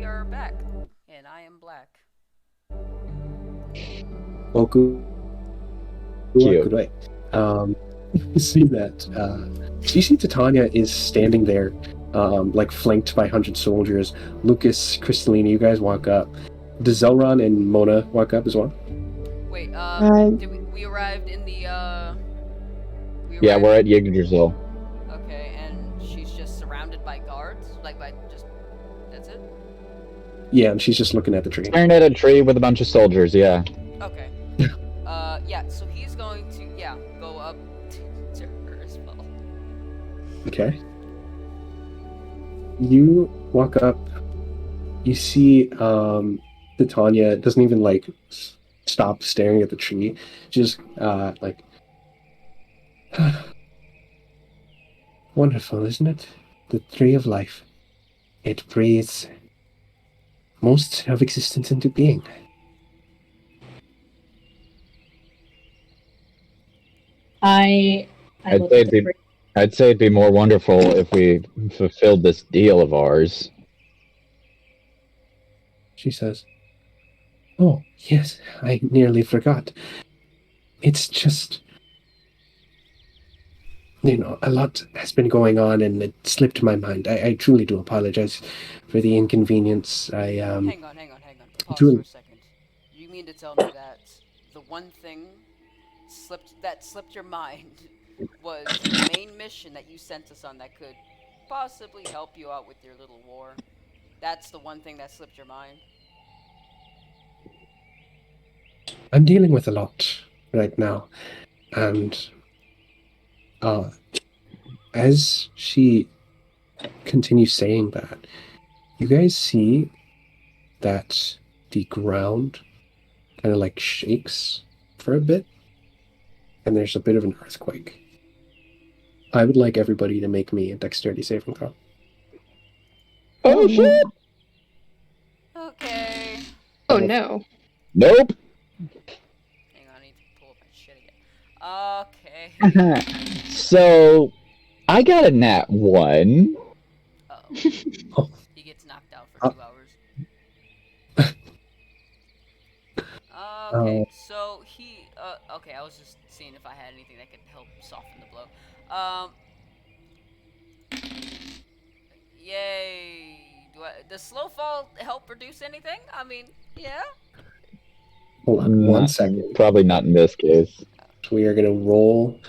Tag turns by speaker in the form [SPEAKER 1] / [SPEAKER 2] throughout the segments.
[SPEAKER 1] are back, and I am black.
[SPEAKER 2] Welcome.
[SPEAKER 3] Cute.
[SPEAKER 2] Good way. You see that. So you see Titania is standing there, like flanked by 100 soldiers. Lucas, Crystalina, you guys walk up. Does Zelron and Mona walk up as well?
[SPEAKER 1] Wait, did we arrived in the
[SPEAKER 3] Yeah, we're at Yggdrasil.
[SPEAKER 1] Okay, and she's just surrounded by guards, like by just that's it.
[SPEAKER 2] Yeah, and she's just looking at the tree.
[SPEAKER 3] Staring at a tree with a bunch of soldiers, yeah.
[SPEAKER 1] Okay. Yeah, so he's going to go up to her as well.
[SPEAKER 2] Okay. You walk up. You see Titania doesn't even like stop staring at the tree. Just like wonderful, isn't it? The tree of life. It breathes most of existence into being.
[SPEAKER 3] I'd say it'd be more wonderful if we fulfilled this deal of ours.
[SPEAKER 2] She says, "Oh, yes, I nearly forgot. It's just, a lot has been going on and it slipped my mind. I truly do apologize for the inconvenience.
[SPEAKER 1] Hang on. Pause
[SPEAKER 2] Truly.
[SPEAKER 1] for a second. You mean to tell me that the one thing slipped your mind was the main mission that you sent us on that could possibly help you out with your little war? That's the one thing that slipped your mind?
[SPEAKER 2] I'm dealing with a lot right now, and as she continues saying that, you guys see that the ground kind of like shakes for a bit, and there's a bit of an earthquake. I would like everybody to make me a dexterity saving throw.
[SPEAKER 3] Oh shit!
[SPEAKER 1] Okay.
[SPEAKER 4] Oh no.
[SPEAKER 3] Nope!
[SPEAKER 1] Hang on, I need to pull up my shit again. Okay.
[SPEAKER 3] So, I got a nat 1.
[SPEAKER 1] Uh-oh. He gets knocked out for 2 hours. Okay, so he, okay, I was just seeing if I had anything that could help soften the blow. Yay. Does slow fall help reduce anything? I mean, yeah?
[SPEAKER 2] Hold on 1 second.
[SPEAKER 3] Probably not in this case.
[SPEAKER 2] We are gonna roll.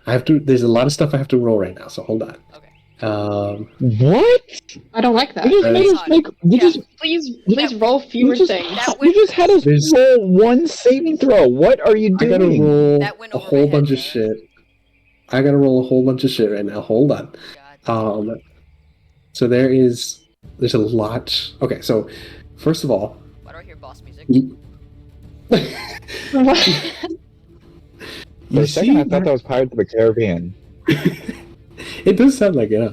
[SPEAKER 2] There's a lot of stuff I have to roll right now, so hold on.
[SPEAKER 1] Okay.
[SPEAKER 3] What?
[SPEAKER 4] I don't like that.
[SPEAKER 3] You just made us make.
[SPEAKER 4] Please roll fewer things.
[SPEAKER 3] You just had us roll 1 saving throw. What are you doing?
[SPEAKER 2] I gotta roll
[SPEAKER 1] That went
[SPEAKER 2] a
[SPEAKER 1] over
[SPEAKER 2] whole
[SPEAKER 1] my
[SPEAKER 2] bunch
[SPEAKER 1] head,
[SPEAKER 2] of shit. I gotta roll a whole bunch of shit right now. Hold on.
[SPEAKER 1] God.
[SPEAKER 2] So there's a lot. Okay, so first of all,
[SPEAKER 1] Why do I hear boss music?
[SPEAKER 3] For a second, I thought that was Pirates of the Caribbean.
[SPEAKER 2] It does sound like it.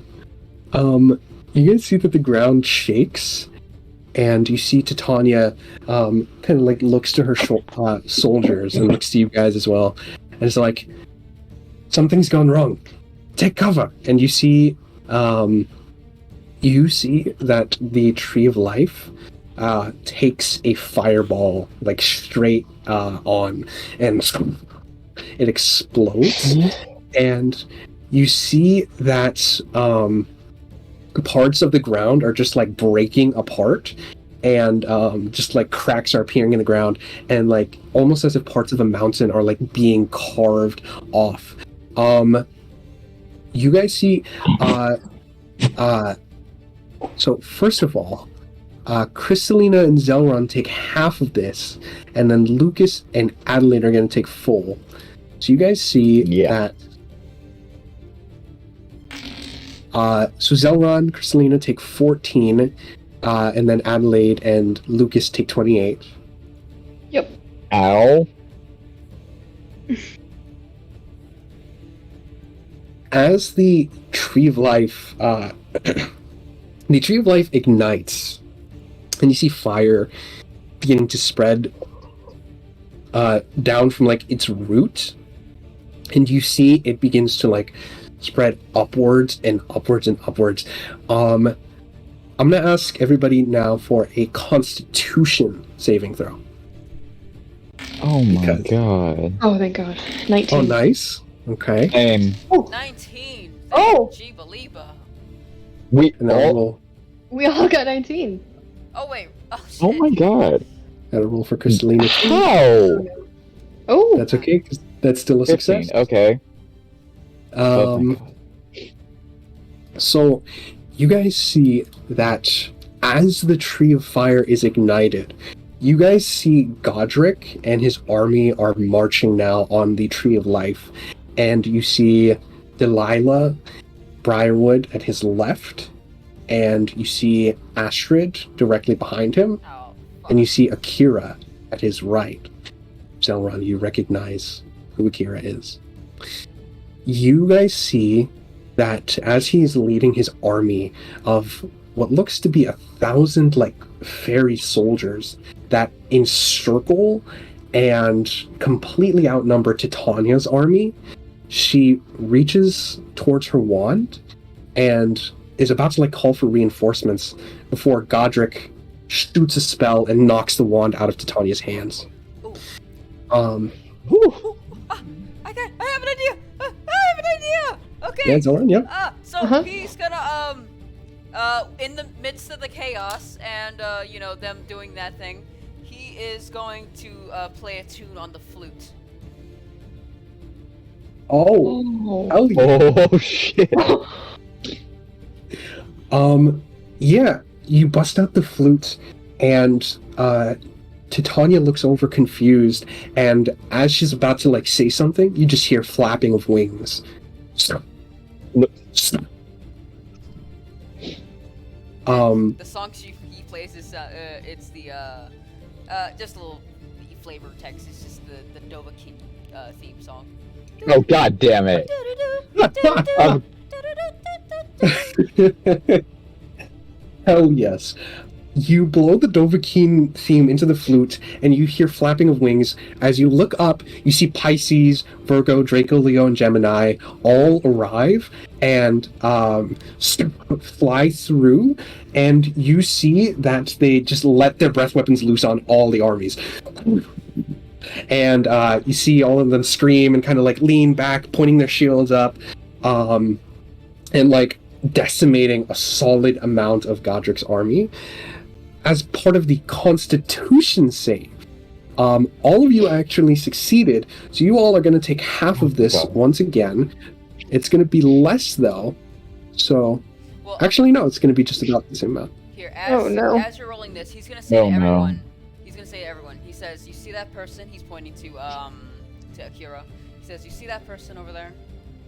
[SPEAKER 2] You guys see that the ground shakes, and you see Titania kind of like looks to her soldiers and looks to you guys as well, and it's like, something's gone wrong. Take cover. And you see that the Tree of Life takes a fireball like straight on, and it explodes, and you see that parts of the ground are just like breaking apart, and just like cracks are appearing in the ground, and like almost as if parts of a mountain are like being carved off. You guys see so first of all, Crystalina and Zelron take half of this, and then Lucas and Adelaide are going to take full. So you guys see that. So Zelron, Crystalina take 14, and then Adelaide and Lucas take 28.
[SPEAKER 4] Yep.
[SPEAKER 3] Ow.
[SPEAKER 2] As the Tree of Life, the Tree of Life ignites, and you see fire beginning to spread down from like its root, and you see it begins to like spread upwards and upwards and upwards. I'm gonna ask everybody now for a Constitution saving throw.
[SPEAKER 3] Oh my
[SPEAKER 2] Because-
[SPEAKER 3] god.
[SPEAKER 4] Oh, thank God. 19.
[SPEAKER 2] Oh, nice. Okay.
[SPEAKER 3] Same.
[SPEAKER 1] 19.
[SPEAKER 4] Oh!
[SPEAKER 1] Gee, Belieba.
[SPEAKER 3] We
[SPEAKER 2] And I'll roll.
[SPEAKER 4] We all got 19.
[SPEAKER 1] Oh wait. Oh shit.
[SPEAKER 3] Oh my god.
[SPEAKER 2] Gotta roll for Crystalina.
[SPEAKER 3] How?
[SPEAKER 4] Oh!
[SPEAKER 2] That's okay, because that's still a
[SPEAKER 3] 15.
[SPEAKER 2] success.
[SPEAKER 3] Okay. Oh my god.
[SPEAKER 2] So, you guys see that as the Tree of Fire is ignited, you guys see Godric and his army are marching now on the Tree of Life, and you see Delilah, Briarwood at his left, and you see Astrid directly behind him,
[SPEAKER 1] Oh,
[SPEAKER 2] and you see Akira at his right. Zelron, you recognize who Akira is. You guys see that as he's leading his army of what looks to be 1,000 fairy soldiers that encircle and completely outnumber Titania's army, she reaches towards her wand and is about to call for reinforcements before Godric shoots a spell and knocks the wand out of Titania's hands.
[SPEAKER 1] Ooh, I have an idea. I have an idea. Okay.
[SPEAKER 2] Yeah, Zoran, yeah.
[SPEAKER 1] So he's gonna in the midst of the chaos and them doing that thing, he is going to play a tune on the flute.
[SPEAKER 2] Oh,
[SPEAKER 4] Oh.
[SPEAKER 2] hell yeah.
[SPEAKER 3] Oh shit.
[SPEAKER 2] Yeah, you bust out the flute, and Titania looks over confused, and as she's about to say something, you just hear flapping of wings. Stop. Stop.
[SPEAKER 1] The song he plays is it's the just a little flavor text. It's just the Dovahkiin theme song.
[SPEAKER 3] Oh god damn it.
[SPEAKER 2] Hell yes. You blow the Dovahkiin theme into the flute, and you hear flapping of wings. As you look up, you see Pisces, Virgo, Draco, Leo, and Gemini all arrive and fly through, and you see that they just let their breath weapons loose on all the armies. And you see all of them scream and kind of lean back, pointing their shields up, and decimating a solid amount of Godric's army. As part of the Constitution save, all of you actually succeeded, so you all are going to take half of this once again. It's going to be less, though, so...
[SPEAKER 1] Well,
[SPEAKER 2] actually, no, it's going to be just about the same amount.
[SPEAKER 1] Here,
[SPEAKER 4] Oh, no.
[SPEAKER 1] as you're rolling this, he's gonna say to everyone. He's gonna say to everyone. He says, "You see that person?" He's pointing to Akira. He says, "You see that person over there?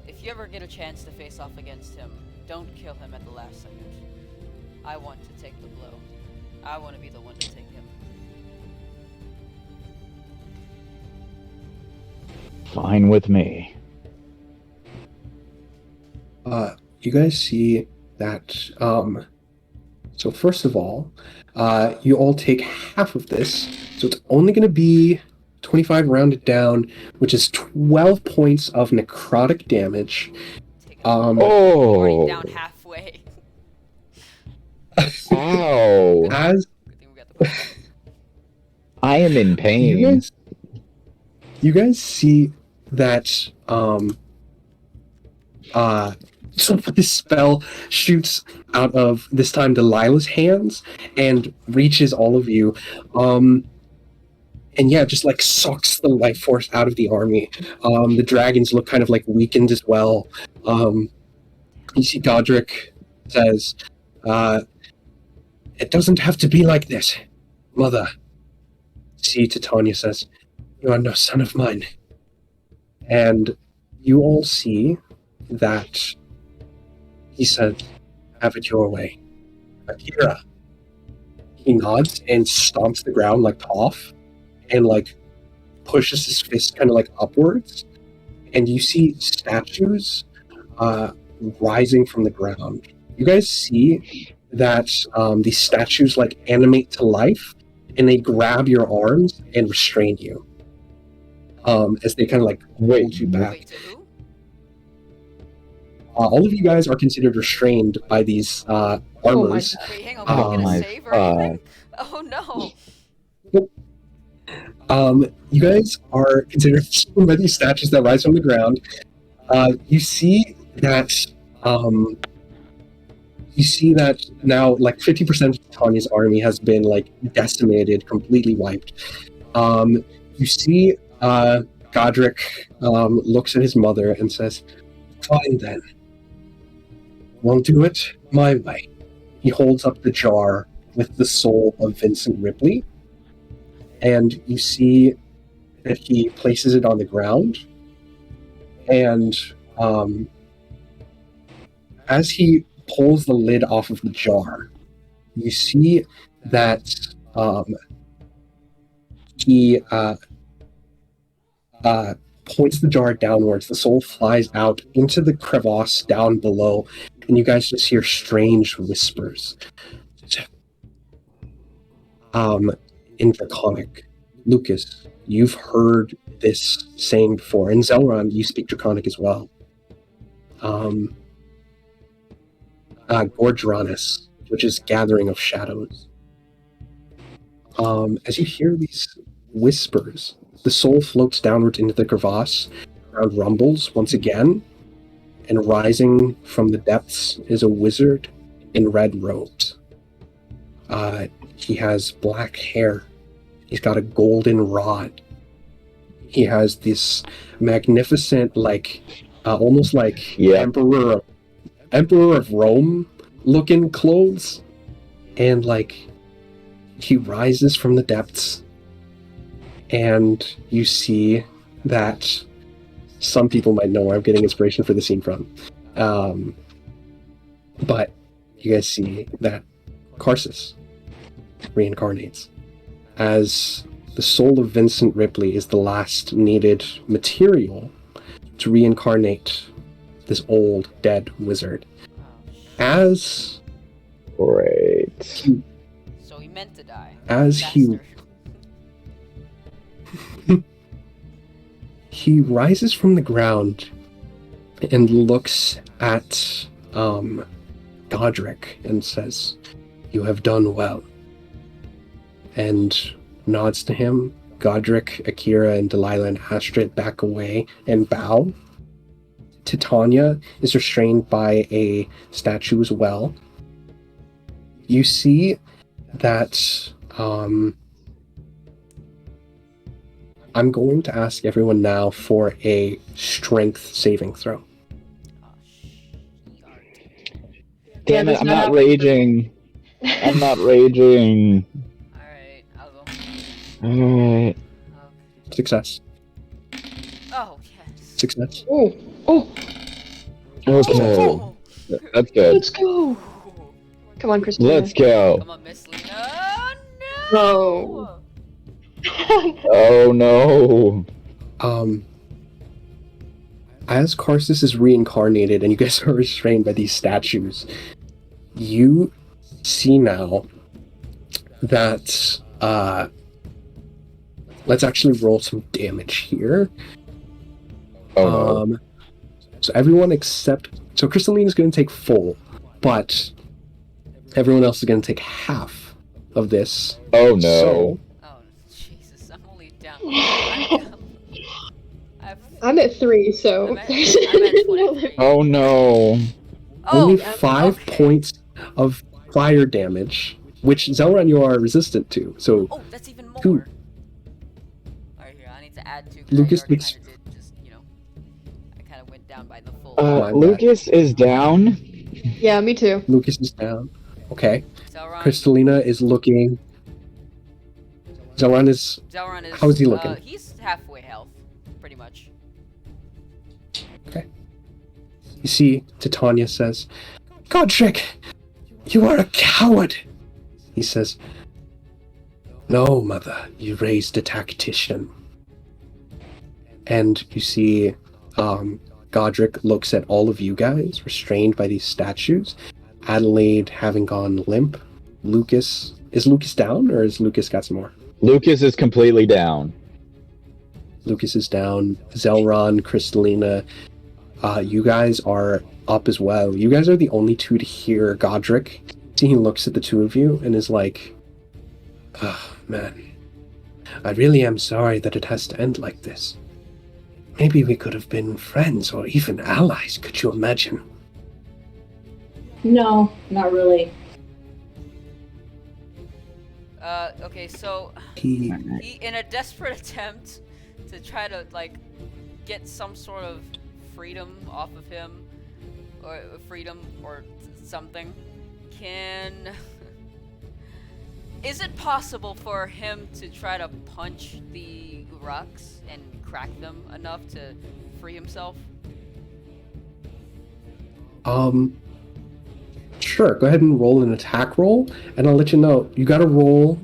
[SPEAKER 1] If you ever get a chance to face off against him, don't kill him at the last second. I want to take the blow. I want to be the one to take him."
[SPEAKER 3] Fine with me.
[SPEAKER 2] You guys see that, so first of all, you all take half of this, so it's only going to be 25 rounded down, which is 12 points of necrotic damage.
[SPEAKER 1] Take him. Already down halfway.
[SPEAKER 3] Ow.
[SPEAKER 2] As
[SPEAKER 1] Good thing we got the.
[SPEAKER 3] I am in pain.
[SPEAKER 2] you guys see that, so this spell shoots out of, this time, Delilah's hands and reaches all of you. And yeah, just sucks the life force out of the army. The dragons look kind of weakened as well. You see Godric says, "It doesn't have to be like this, Mother." See, Titania says, "You are no son of mine." And you all see that he said, "Have it your way." Akira. He nods and stomps the ground like Toph, and pushes his fist kind of upwards, and you see statues rising from the ground. You guys see that these statues animate to life, and they grab your arms and restrain you as they kind of hold you back.
[SPEAKER 1] Wait, to who?
[SPEAKER 2] all of you guys are considered restrained by these armors.
[SPEAKER 1] Wait, hang on. Can we get
[SPEAKER 3] my
[SPEAKER 1] a save or anything? Oh no.
[SPEAKER 2] You guys are considered restrained by these statues that rise from the ground. You see that now, like 50% of Tanya's army has been like decimated, completely wiped. You see Godric looks at his mother and says, "Fine then. Won't do it my way." He holds up the jar with the soul of Vincent Ripley, and you see that he places it on the ground, and as he pulls the lid off of the jar, you see that he points the jar downwards. The soul flies out into the crevasse down below, and you guys just hear strange whispers. In Draconic. Lucas, you've heard this saying before. In Zelron, you speak Draconic as well. Gordranus, which is gathering of shadows. As you hear these whispers, the soul floats downwards into the crevasse, ground rumbles once again, and rising from the depths is a wizard in red robes. He has black hair. He's got a golden rod. He has this magnificent, almost like Emperor of Rome looking clothes, and he rises from the depths, and you see that some people might know where I'm getting inspiration for the scene from, but you guys see that Karsus reincarnates as the soul of Vincent Ripley is the last needed material to reincarnate this old dead wizard. As
[SPEAKER 3] great.
[SPEAKER 1] So he meant to die.
[SPEAKER 2] As he rises from the ground and looks at Godric and says, "You have done well," and nods to him. Godric, Akira, and Delilah and Astrid back away and bow. Titania is restrained by a statue as well. You see that I'm going to ask everyone now for a strength saving throw.
[SPEAKER 3] Damn it, I'm not raging. I'm not raging.
[SPEAKER 1] Alright, I'll go.
[SPEAKER 3] Alright.
[SPEAKER 2] Success.
[SPEAKER 1] Oh, yes.
[SPEAKER 2] Success.
[SPEAKER 4] Oh.
[SPEAKER 3] Okay.
[SPEAKER 1] Oh.
[SPEAKER 3] That's good.
[SPEAKER 4] Let's go. Come on, Christina.
[SPEAKER 3] Let's go.
[SPEAKER 1] Come on, Miss Lena.
[SPEAKER 4] No.
[SPEAKER 3] Oh no.
[SPEAKER 2] As Karsus is reincarnated and you guys are restrained by these statues, you see now that let's actually roll some damage here.
[SPEAKER 3] Oh no.
[SPEAKER 2] So everyone except Crystalline is going to take full, but everyone else is going to take half of this.
[SPEAKER 3] Oh no.
[SPEAKER 2] So,
[SPEAKER 1] Oh, Jesus, I'm only down.
[SPEAKER 4] I'm at 3, so
[SPEAKER 1] I'm at
[SPEAKER 4] there's
[SPEAKER 1] 23.
[SPEAKER 3] Oh no.
[SPEAKER 2] only
[SPEAKER 1] Oh,
[SPEAKER 2] 5
[SPEAKER 1] okay.
[SPEAKER 2] points of fire damage, which Zelran you are resistant to. So
[SPEAKER 1] Oh, that's even more.
[SPEAKER 2] 2.
[SPEAKER 1] Alright, here, I need to add 2.
[SPEAKER 2] Lucas
[SPEAKER 1] I already
[SPEAKER 2] takes-
[SPEAKER 1] kinda did just, I kind of went down by the full.
[SPEAKER 2] My bad.
[SPEAKER 3] Lucas is down.
[SPEAKER 4] Yeah, me too.
[SPEAKER 2] Lucas is down. Okay.
[SPEAKER 1] Zelron,
[SPEAKER 2] Crystalina is looking. Zelran is.
[SPEAKER 1] Zelron is.
[SPEAKER 2] How is he looking?
[SPEAKER 1] He's halfway health, pretty much.
[SPEAKER 2] You see, Titania says, "Godric, you are a coward." He says, "No, mother, you raised a tactician." And you see, Godric looks at all of you guys, restrained by these statues. Adelaide having gone limp. Lucas. Is Lucas down, or is Lucas got some more?
[SPEAKER 3] Lucas is completely down.
[SPEAKER 2] Lucas is down. Zelron, Crystalina, you guys are up as well. You guys are the only two to hear Godric. See, he looks at the two of you and is like, "Oh, man. I really am sorry that it has to end like this. Maybe we could have been friends or even allies, could you imagine?"
[SPEAKER 5] No, not really.
[SPEAKER 1] Okay, so
[SPEAKER 2] He
[SPEAKER 1] he, in a desperate attempt to try to, like, get some sort of freedom off of him, or freedom or something, is it possible for him to try to punch the rocks and crack them enough to free himself?
[SPEAKER 2] Sure, go ahead and roll an attack roll, and I'll let you know. You gotta roll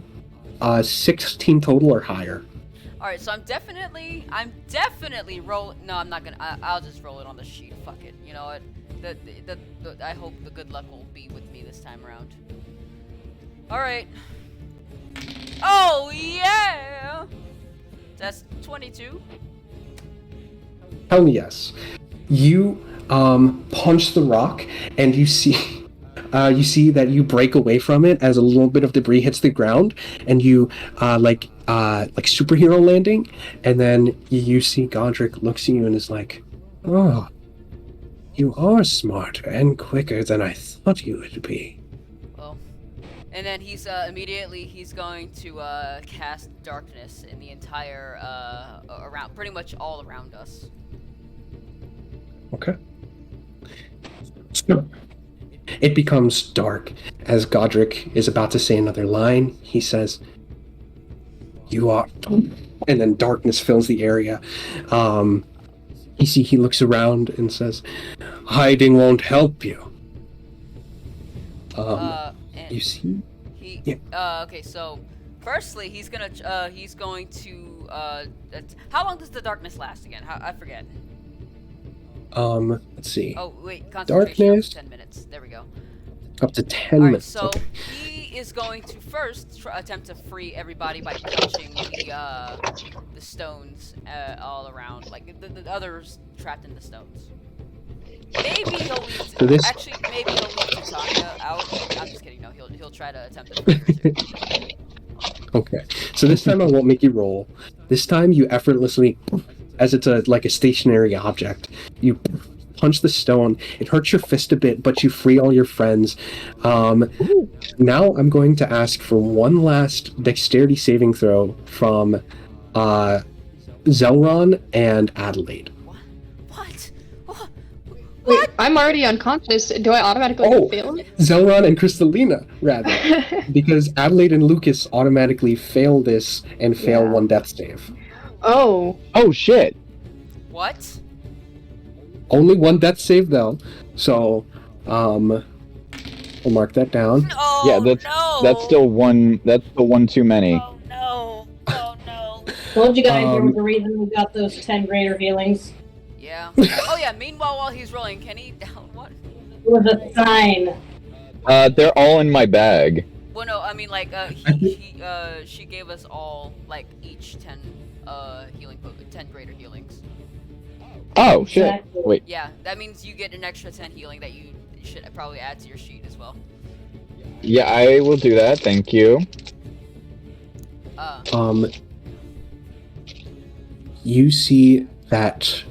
[SPEAKER 2] 16 total or higher.
[SPEAKER 1] Alright, so I'm definitely rolling. No, I'm not gonna. I'll just roll it on the sheet. Fuck it. You know what? I hope the good luck will be with me this time around. Alright. Oh, yeah! That's 22.
[SPEAKER 2] Hell yes. You punch the rock, and you see that you break away from it as a little bit of debris hits the ground, and you like superhero landing, and then you see Godric looks at you and is like, "Oh, you are smarter and quicker than I thought you would be."
[SPEAKER 1] Well, and then he's going to cast darkness in the entire around, pretty much all around us.
[SPEAKER 2] Okay. So, it becomes dark as Godric is about to say another line. He says, "You are," and then darkness fills the area. He looks around and says, "Hiding won't help you."
[SPEAKER 1] And
[SPEAKER 2] You see?
[SPEAKER 1] okay, so firstly, he's going to how long does the darkness last again? I forget.
[SPEAKER 2] Let's see.
[SPEAKER 1] Oh, wait, concentration
[SPEAKER 2] Darkness.
[SPEAKER 1] up to 10 minutes. There we go.
[SPEAKER 2] Up to 10
[SPEAKER 1] Alright,
[SPEAKER 2] minutes.
[SPEAKER 1] so
[SPEAKER 2] Okay.
[SPEAKER 1] he is going to first attempt to free everybody by punching the stones all around, like the others trapped in the stones. Maybe he'll leave. Maybe he'll leave Titania out. I'm just kidding. No, he'll try to attempt to free her too.
[SPEAKER 2] Okay. So this time I won't make you roll. This time you effortlessly, as it's like a stationary object, you punch the stone. It hurts your fist a bit, but you free all your friends. Now I'm going to ask for one last dexterity saving throw from Zelron and Adelaide.
[SPEAKER 1] What?
[SPEAKER 4] Wait, I'm already unconscious. Do I automatically fail?
[SPEAKER 2] Zelron and Crystalina, rather. Because Adelaide and Lucas automatically fail this and fail one death save.
[SPEAKER 4] Oh.
[SPEAKER 3] Oh shit!
[SPEAKER 1] What?
[SPEAKER 2] Only one death save though, so we'll mark that down.
[SPEAKER 1] No.
[SPEAKER 3] Yeah, that's still one. That's still one too many.
[SPEAKER 1] Oh no! Oh no!
[SPEAKER 5] Told you guys there was a reason we got those 10 greater healings.
[SPEAKER 1] Yeah. Oh yeah. Meanwhile, while he's rolling, can he down what?
[SPEAKER 5] It was a sign.
[SPEAKER 3] They're all in my bag.
[SPEAKER 1] Well, no, I mean, like, she gave us all, like, each 10 10 greater healings.
[SPEAKER 3] Oh shit!
[SPEAKER 5] Exactly.
[SPEAKER 3] Wait.
[SPEAKER 1] Yeah, that means you get an extra 10 healing that you should probably add to your sheet as well.
[SPEAKER 3] Yeah, I will do that. Thank you.
[SPEAKER 2] You see that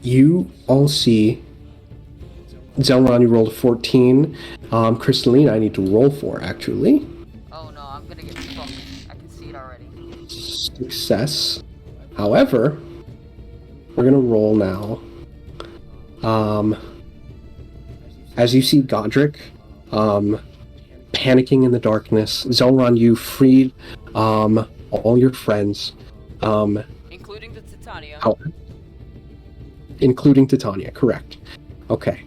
[SPEAKER 2] you all see Zelron, you rolled a 14. Crystalina, I need to roll for, actually.
[SPEAKER 1] Oh no, I'm gonna get fucked. I can see it already.
[SPEAKER 2] Success. However, we're gonna roll now. As you see Godric, panicking in the darkness, Zelron, you freed, all your friends,
[SPEAKER 1] Including the Titania.
[SPEAKER 2] Including Titania, correct. Okay.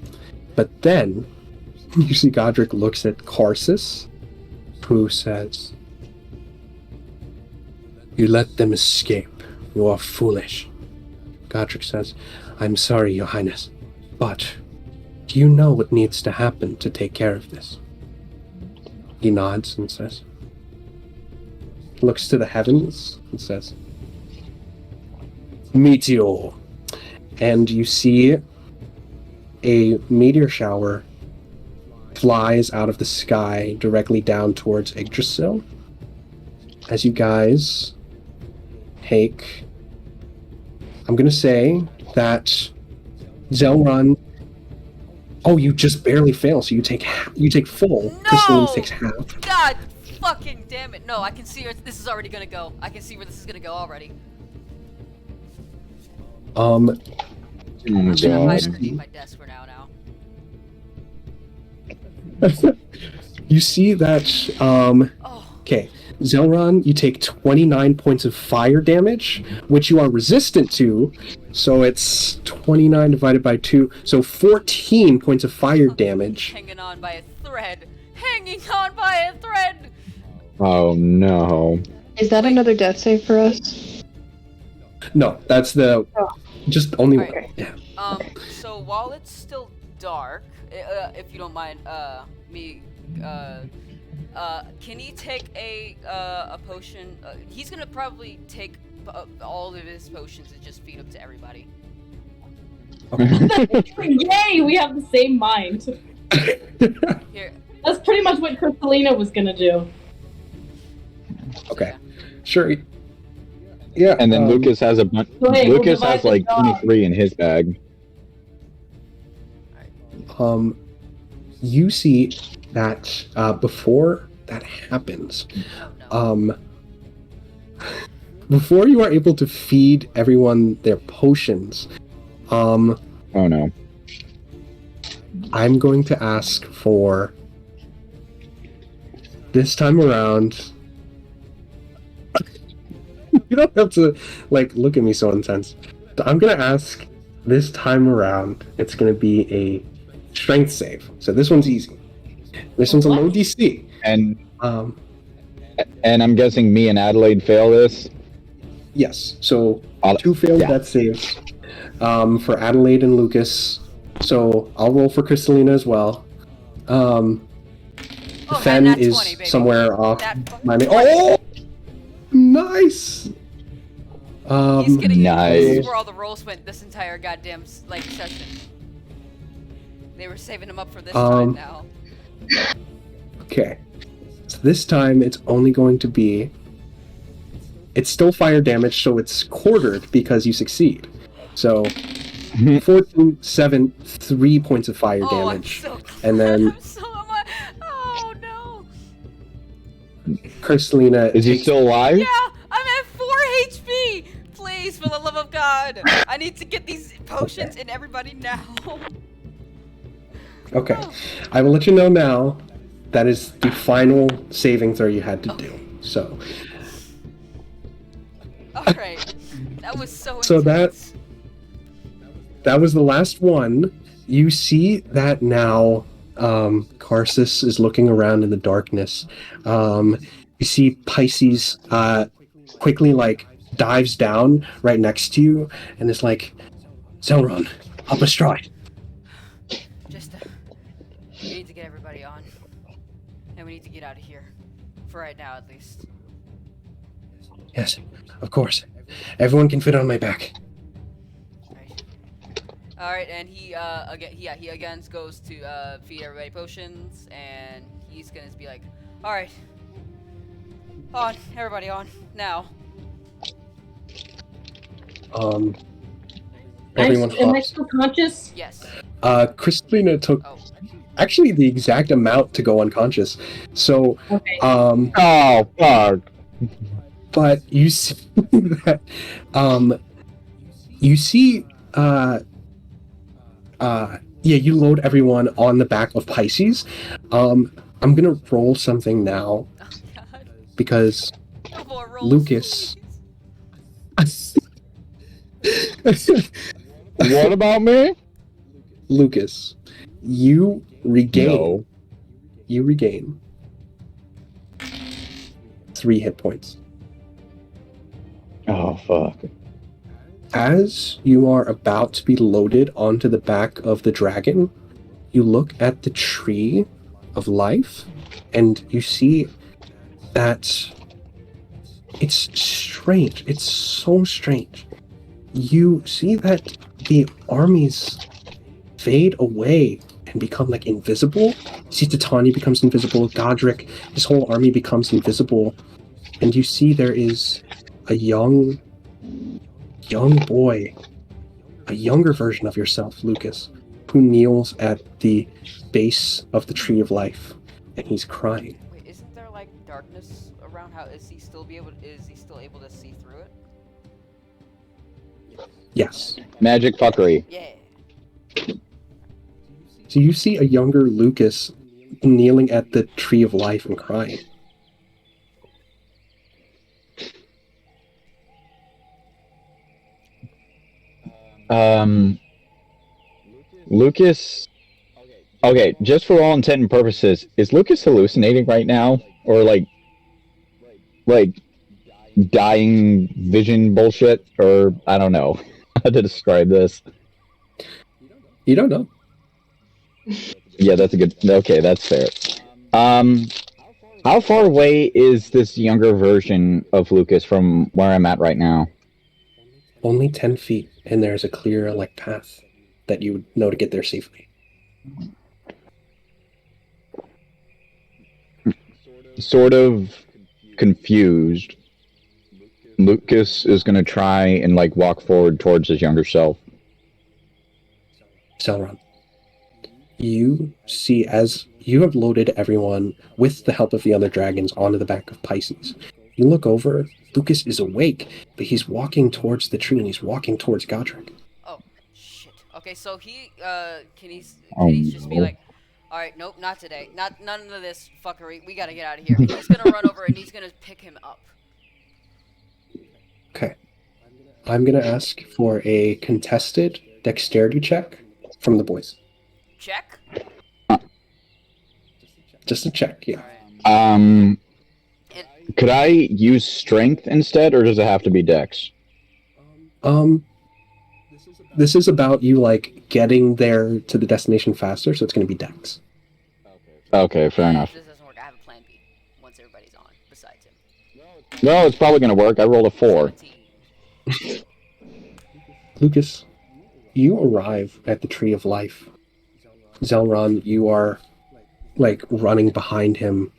[SPEAKER 2] But then, you see Godric looks at Karsus, who says, "You let them escape. You are foolish." Godric says, "I'm sorry, Your Highness, but do you know what needs to happen to take care of this?" He nods and says, looks to the heavens and says, "Meteor, and you see a meteor shower flies out of the sky directly down towards Yggdrasil. As you guys take, I'm gonna say that Zelrun. Oh, you just barely fail, so you take full.
[SPEAKER 1] No!
[SPEAKER 2] Crystalline takes half.
[SPEAKER 1] God fucking damn it. No, I can see where this is already gonna go. I can see where this is gonna go already.
[SPEAKER 3] Oh my
[SPEAKER 1] I'm gonna hide
[SPEAKER 3] god.
[SPEAKER 1] underneath my desk for now.
[SPEAKER 2] You see that,
[SPEAKER 1] Oh.
[SPEAKER 2] okay, Zelrun, you take 29 points of fire damage, which you are resistant to, so it's 29 divided by 2, so 14 points of fire damage.
[SPEAKER 1] Hanging on by a thread. Hanging on by a thread!
[SPEAKER 3] Oh no.
[SPEAKER 4] Is that another death save for us?
[SPEAKER 2] No, that's the, just only one.
[SPEAKER 1] Alright.
[SPEAKER 2] Yeah.
[SPEAKER 1] So while it's still dark, if you don't mind, me, can he take a potion? He's gonna probably take all of his potions and just feed them to everybody.
[SPEAKER 5] Yay, we have the same mind.
[SPEAKER 1] Here.
[SPEAKER 5] That's pretty much what Crystalina was gonna do.
[SPEAKER 2] Okay, sure. Yeah,
[SPEAKER 3] And then Lucas has a bunch.
[SPEAKER 5] Wait, we'll
[SPEAKER 3] Lucas
[SPEAKER 5] divide
[SPEAKER 3] has
[SPEAKER 5] the
[SPEAKER 3] like
[SPEAKER 5] job.
[SPEAKER 3] 23 in his bag.
[SPEAKER 2] You see that before that happens,
[SPEAKER 1] Oh no.
[SPEAKER 2] before you are able to feed everyone their potions,
[SPEAKER 3] Oh no.
[SPEAKER 2] I'm going to ask for this time around. You don't have to look at me so intense. I'm gonna ask this time around. It's gonna be a strength save. So this one's easy. This one's a low DC.
[SPEAKER 3] And
[SPEAKER 2] Um,
[SPEAKER 3] I'm guessing me and Adelaide fail this.
[SPEAKER 2] yes. So
[SPEAKER 3] I'll-
[SPEAKER 2] 2 failed
[SPEAKER 3] yeah.
[SPEAKER 2] death saves for Adelaide and Lucas. So I'll roll for Crystalina as well.
[SPEAKER 1] Oh,
[SPEAKER 2] Fen
[SPEAKER 1] nat
[SPEAKER 2] is
[SPEAKER 1] 20, baby.
[SPEAKER 2] somewhere off.
[SPEAKER 1] Nat fucking
[SPEAKER 2] My
[SPEAKER 1] 20.
[SPEAKER 2] oh, nice.
[SPEAKER 1] He's getting
[SPEAKER 3] Nice.
[SPEAKER 1] This is where all the rolls went this entire goddamn session. They were saving him up for this time now.
[SPEAKER 2] Okay. So this time it's only going to be. It's still fire damage, so it's quartered because you succeed. So 14, 7, 3 points of fire
[SPEAKER 1] Oh, I'm
[SPEAKER 2] damage.
[SPEAKER 1] so
[SPEAKER 2] And then
[SPEAKER 1] oh no.
[SPEAKER 2] Crystalina
[SPEAKER 3] Is he
[SPEAKER 2] takes-
[SPEAKER 3] still alive?
[SPEAKER 1] Yeah, I'm at 4 HP. Please, for the love of God, I need to get these potions in everybody now.
[SPEAKER 2] Okay. I will let you know now. That is the final saving throw you had to do. So
[SPEAKER 1] All right, that was so.
[SPEAKER 2] So
[SPEAKER 1] intense.
[SPEAKER 2] that was the last one. You see that now Karsus is looking around in the darkness. You see Pisces quickly dives down right next to you and is like, Zelrun, up a stride.
[SPEAKER 1] Just, we need to get everybody on, and we need to get out of here, for right now at least.
[SPEAKER 2] Yes, of course. Everyone can fit on my back.
[SPEAKER 1] All right, and he again goes to feed everybody potions, and he's gonna be like, all right, on, everybody on now.
[SPEAKER 2] Everyone
[SPEAKER 5] Am I
[SPEAKER 2] hops.
[SPEAKER 5] still conscious?
[SPEAKER 1] Yes.
[SPEAKER 2] Crystalina took
[SPEAKER 1] Oh.
[SPEAKER 2] actually the exact amount to go unconscious. So,
[SPEAKER 5] Okay.
[SPEAKER 3] Oh fuck.
[SPEAKER 2] but you see that, you load everyone on the back of Pisces. I'm gonna roll something now
[SPEAKER 1] Oh God.
[SPEAKER 2] because
[SPEAKER 1] No more rolls,
[SPEAKER 2] Lucas.
[SPEAKER 1] please.
[SPEAKER 3] What about me?
[SPEAKER 2] Lucas, you regain.
[SPEAKER 3] No.
[SPEAKER 2] You regain 3 hit points.
[SPEAKER 3] Oh fuck.
[SPEAKER 2] As you are about to be loaded onto the back of the dragon, you look at the tree of life and you see that it's strange. It's so strange. You see that the armies fade away and become like invisible. You see Titania becomes invisible, Godric, his whole army becomes invisible, and you see there is a young boy, a younger version of yourself, Lucas, who kneels at the base of the Tree of Life, and he's crying.
[SPEAKER 1] Wait, isn't there like darkness around? How is he still able to see through it?
[SPEAKER 2] Yes.
[SPEAKER 3] Magic fuckery.
[SPEAKER 1] Yeah.
[SPEAKER 2] So you see a younger Lucas kneeling at the Tree of Life and crying.
[SPEAKER 3] Lucas. Okay, just for all intent and purposes, is Lucas hallucinating right now, or like dying vision bullshit, or I don't know how to describe this.
[SPEAKER 2] You don't know.
[SPEAKER 3] Yeah, that's a good. Okay, that's fair. How far away is this younger version of Lucas from where I'm at right now?
[SPEAKER 2] Only 10 feet, and there's a clear like path that you would know to get there safely.
[SPEAKER 3] Sort of confused. Lucas is gonna try and like walk forward towards his younger self.
[SPEAKER 2] Sauron, you see, as you have loaded everyone with the help of the other dragons onto the back of Pisces, you look over, Lucas is awake, but he's walking towards the tree and he's walking towards Godric.
[SPEAKER 1] Oh, shit. Okay, so he, can he just be
[SPEAKER 3] no.
[SPEAKER 1] like, alright, nope, not today. None of this fuckery. We gotta get out of here. And he's gonna run over and he's gonna pick him up.
[SPEAKER 2] Okay. I'm going to ask for a contested dexterity check from the boys.
[SPEAKER 1] Check?
[SPEAKER 2] Just a check, yeah.
[SPEAKER 1] Alright.
[SPEAKER 3] Could I use strength instead, or does it have to be dex?
[SPEAKER 2] This is about you, like, getting there to the destination faster, so it's going to be dex.
[SPEAKER 3] Okay, fair enough.
[SPEAKER 1] If this doesn't work, I have a plan B once everybody's on, besides him.
[SPEAKER 3] No, it's probably gonna work. I rolled a 4.
[SPEAKER 1] 17.
[SPEAKER 2] Lucas, you arrive at the Tree of Life. Zelron, you are, like, running behind him.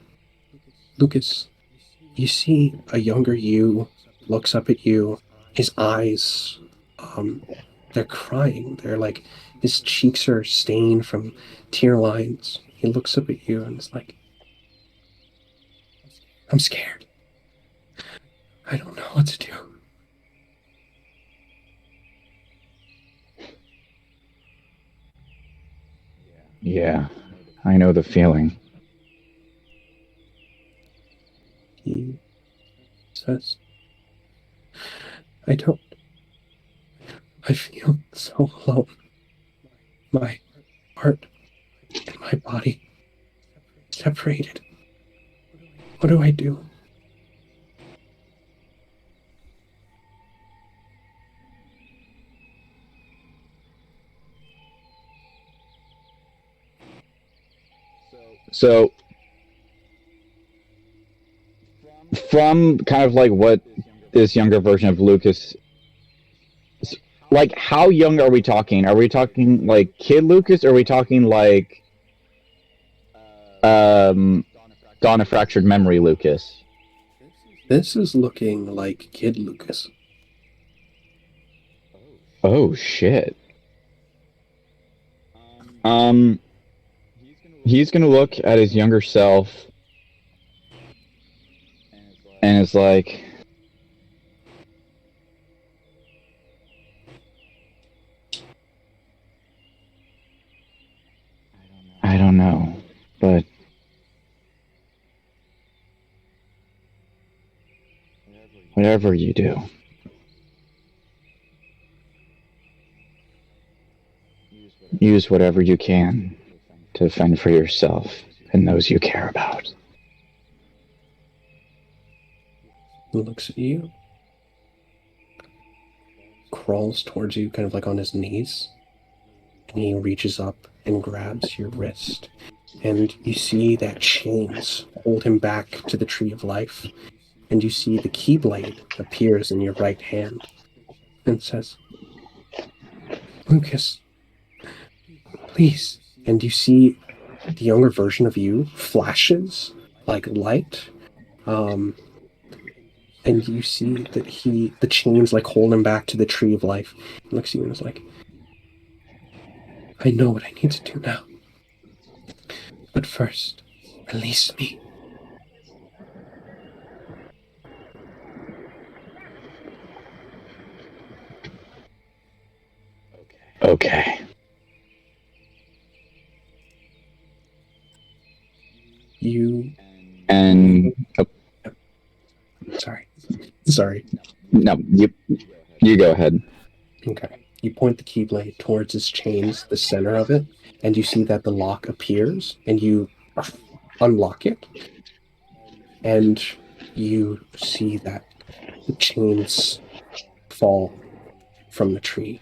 [SPEAKER 2] Lucas, you see a younger you looks up at you. His eyes, they're crying. They're like, his cheeks are stained from tear lines. He looks up at you and is like, I'm scared. I don't know what to do.
[SPEAKER 3] Yeah, I know the feeling.
[SPEAKER 2] He says, I feel so alone. My heart and my body separated. What do I do?
[SPEAKER 3] So, from kind of like what this younger version of Lucas, like, how young are we talking? Are we talking like kid Lucas, or are we talking like Dawn of Fractured Memory Lucas?
[SPEAKER 2] This is looking like Kid Lucas.
[SPEAKER 3] Oh shit. He's gonna look at his younger self and is like, I don't know, but whatever you do, use whatever you can to fend for yourself and those you care about.
[SPEAKER 2] He looks at you, crawls towards you, kind of like on his knees, and he reaches up and grabs your wrist. And you see that chains hold him back to the Tree of Life. And you see the Keyblade appears in your right hand and says, Lucas, please. And you see the younger version of you flashes like light. And you see that the chains like hold him back to the tree of life. He looks at you and is like, I know what I need to do now. But first, release me.
[SPEAKER 3] Okay.
[SPEAKER 2] You
[SPEAKER 3] And
[SPEAKER 2] sorry.
[SPEAKER 3] no, you go ahead.
[SPEAKER 2] Okay. You point the keyblade towards his chains, the center of it, and you see that the lock appears, and you unlock it, and you see that the chains fall from the tree.